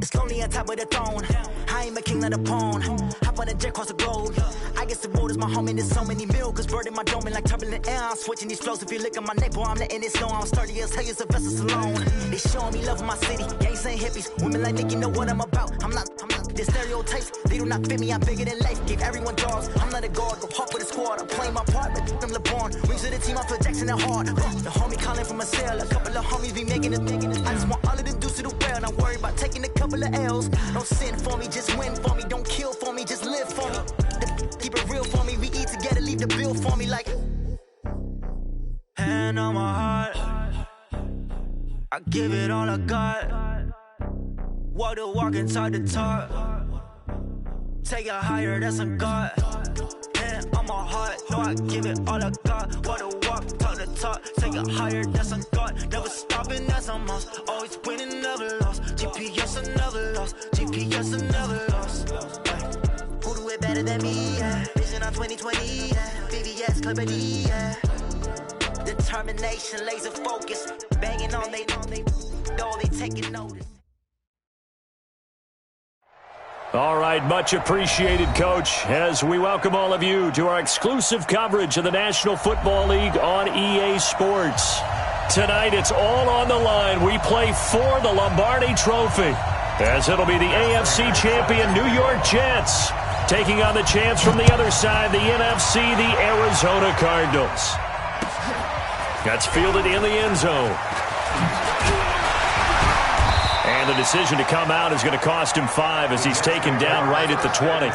It's lonely on top of the throne. I ain't a king of the pawn. Hop on a jet across the globe. I guess the road is my home and there's so many miracles burning my dome like turbulent air. I'm switching these flows. If you look at my neck, boy, I'm letting it snow. I'm sturdy as hell, it's a vessel alone. They showing me love in my city. Gangs ain't hippies. Women like Nicky know what I'm about. I'm not the stereotypes. They do not fit me. I'm bigger than life. Gave everyone jobs. I'm not a guard. Go hop with the squad. I'm playing my part, but them LeBron. Rings to the team. I feel Jackson and hard. The homie calling from a cell. A couple of homies be making it. I just want all of them dudes to do well. Not worry about taking a couple of L's. Don't sin for me, just win for me. Don't kill for me, just live for me. Keep it real for me. We eat together, leave the bill for me like. Hand on my heart, I give it all I got. Walk the walk inside the talk. Take it higher, that's a God. Hand on my heart, no, I give it all I got. Walk the walk, talk the talk. Take it higher, that's a God. Never stopping, that's a must. Always winning, never lost. GPS, I never lost. GPS, I never lost. Who do it better than me? Yeah. Vision on 2020. Yeah. VVS, Clipper D. Yeah. Determination, laser focus. Banging on they door, they taking notice. All right, much appreciated, Coach, as we welcome all of you to our exclusive coverage of the National Football League on EA Sports. Tonight, it's all on the line. We play for the Lombardi Trophy, as it'll be the AFC champion New York Jets taking on the champs from the other side, the NFC, the Arizona Cardinals. That's fielded in the end zone. And the decision to come out is going to cost him 5 as he's taken down right at the 20.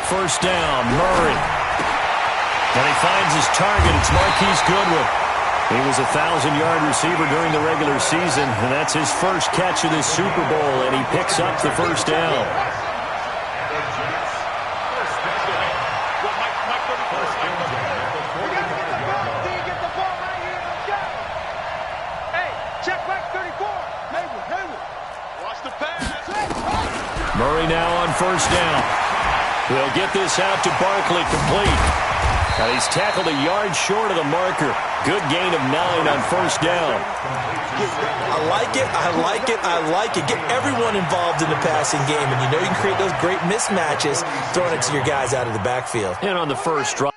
First down, Murray. And he finds his target. It's Marquise Goodwin. He was a 1,000-yard receiver during the regular season, and that's his first catch of this Super Bowl, and he picks up the first down. Murray now on first down. He'll get this out to Barkley, complete. And he's tackled a yard short of the marker. Good gain of 9 on first down. I like it, I like it, I like it. Get everyone involved in the passing game, and you know you can create those great mismatches throwing it to your guys out of the backfield. And on the first drive.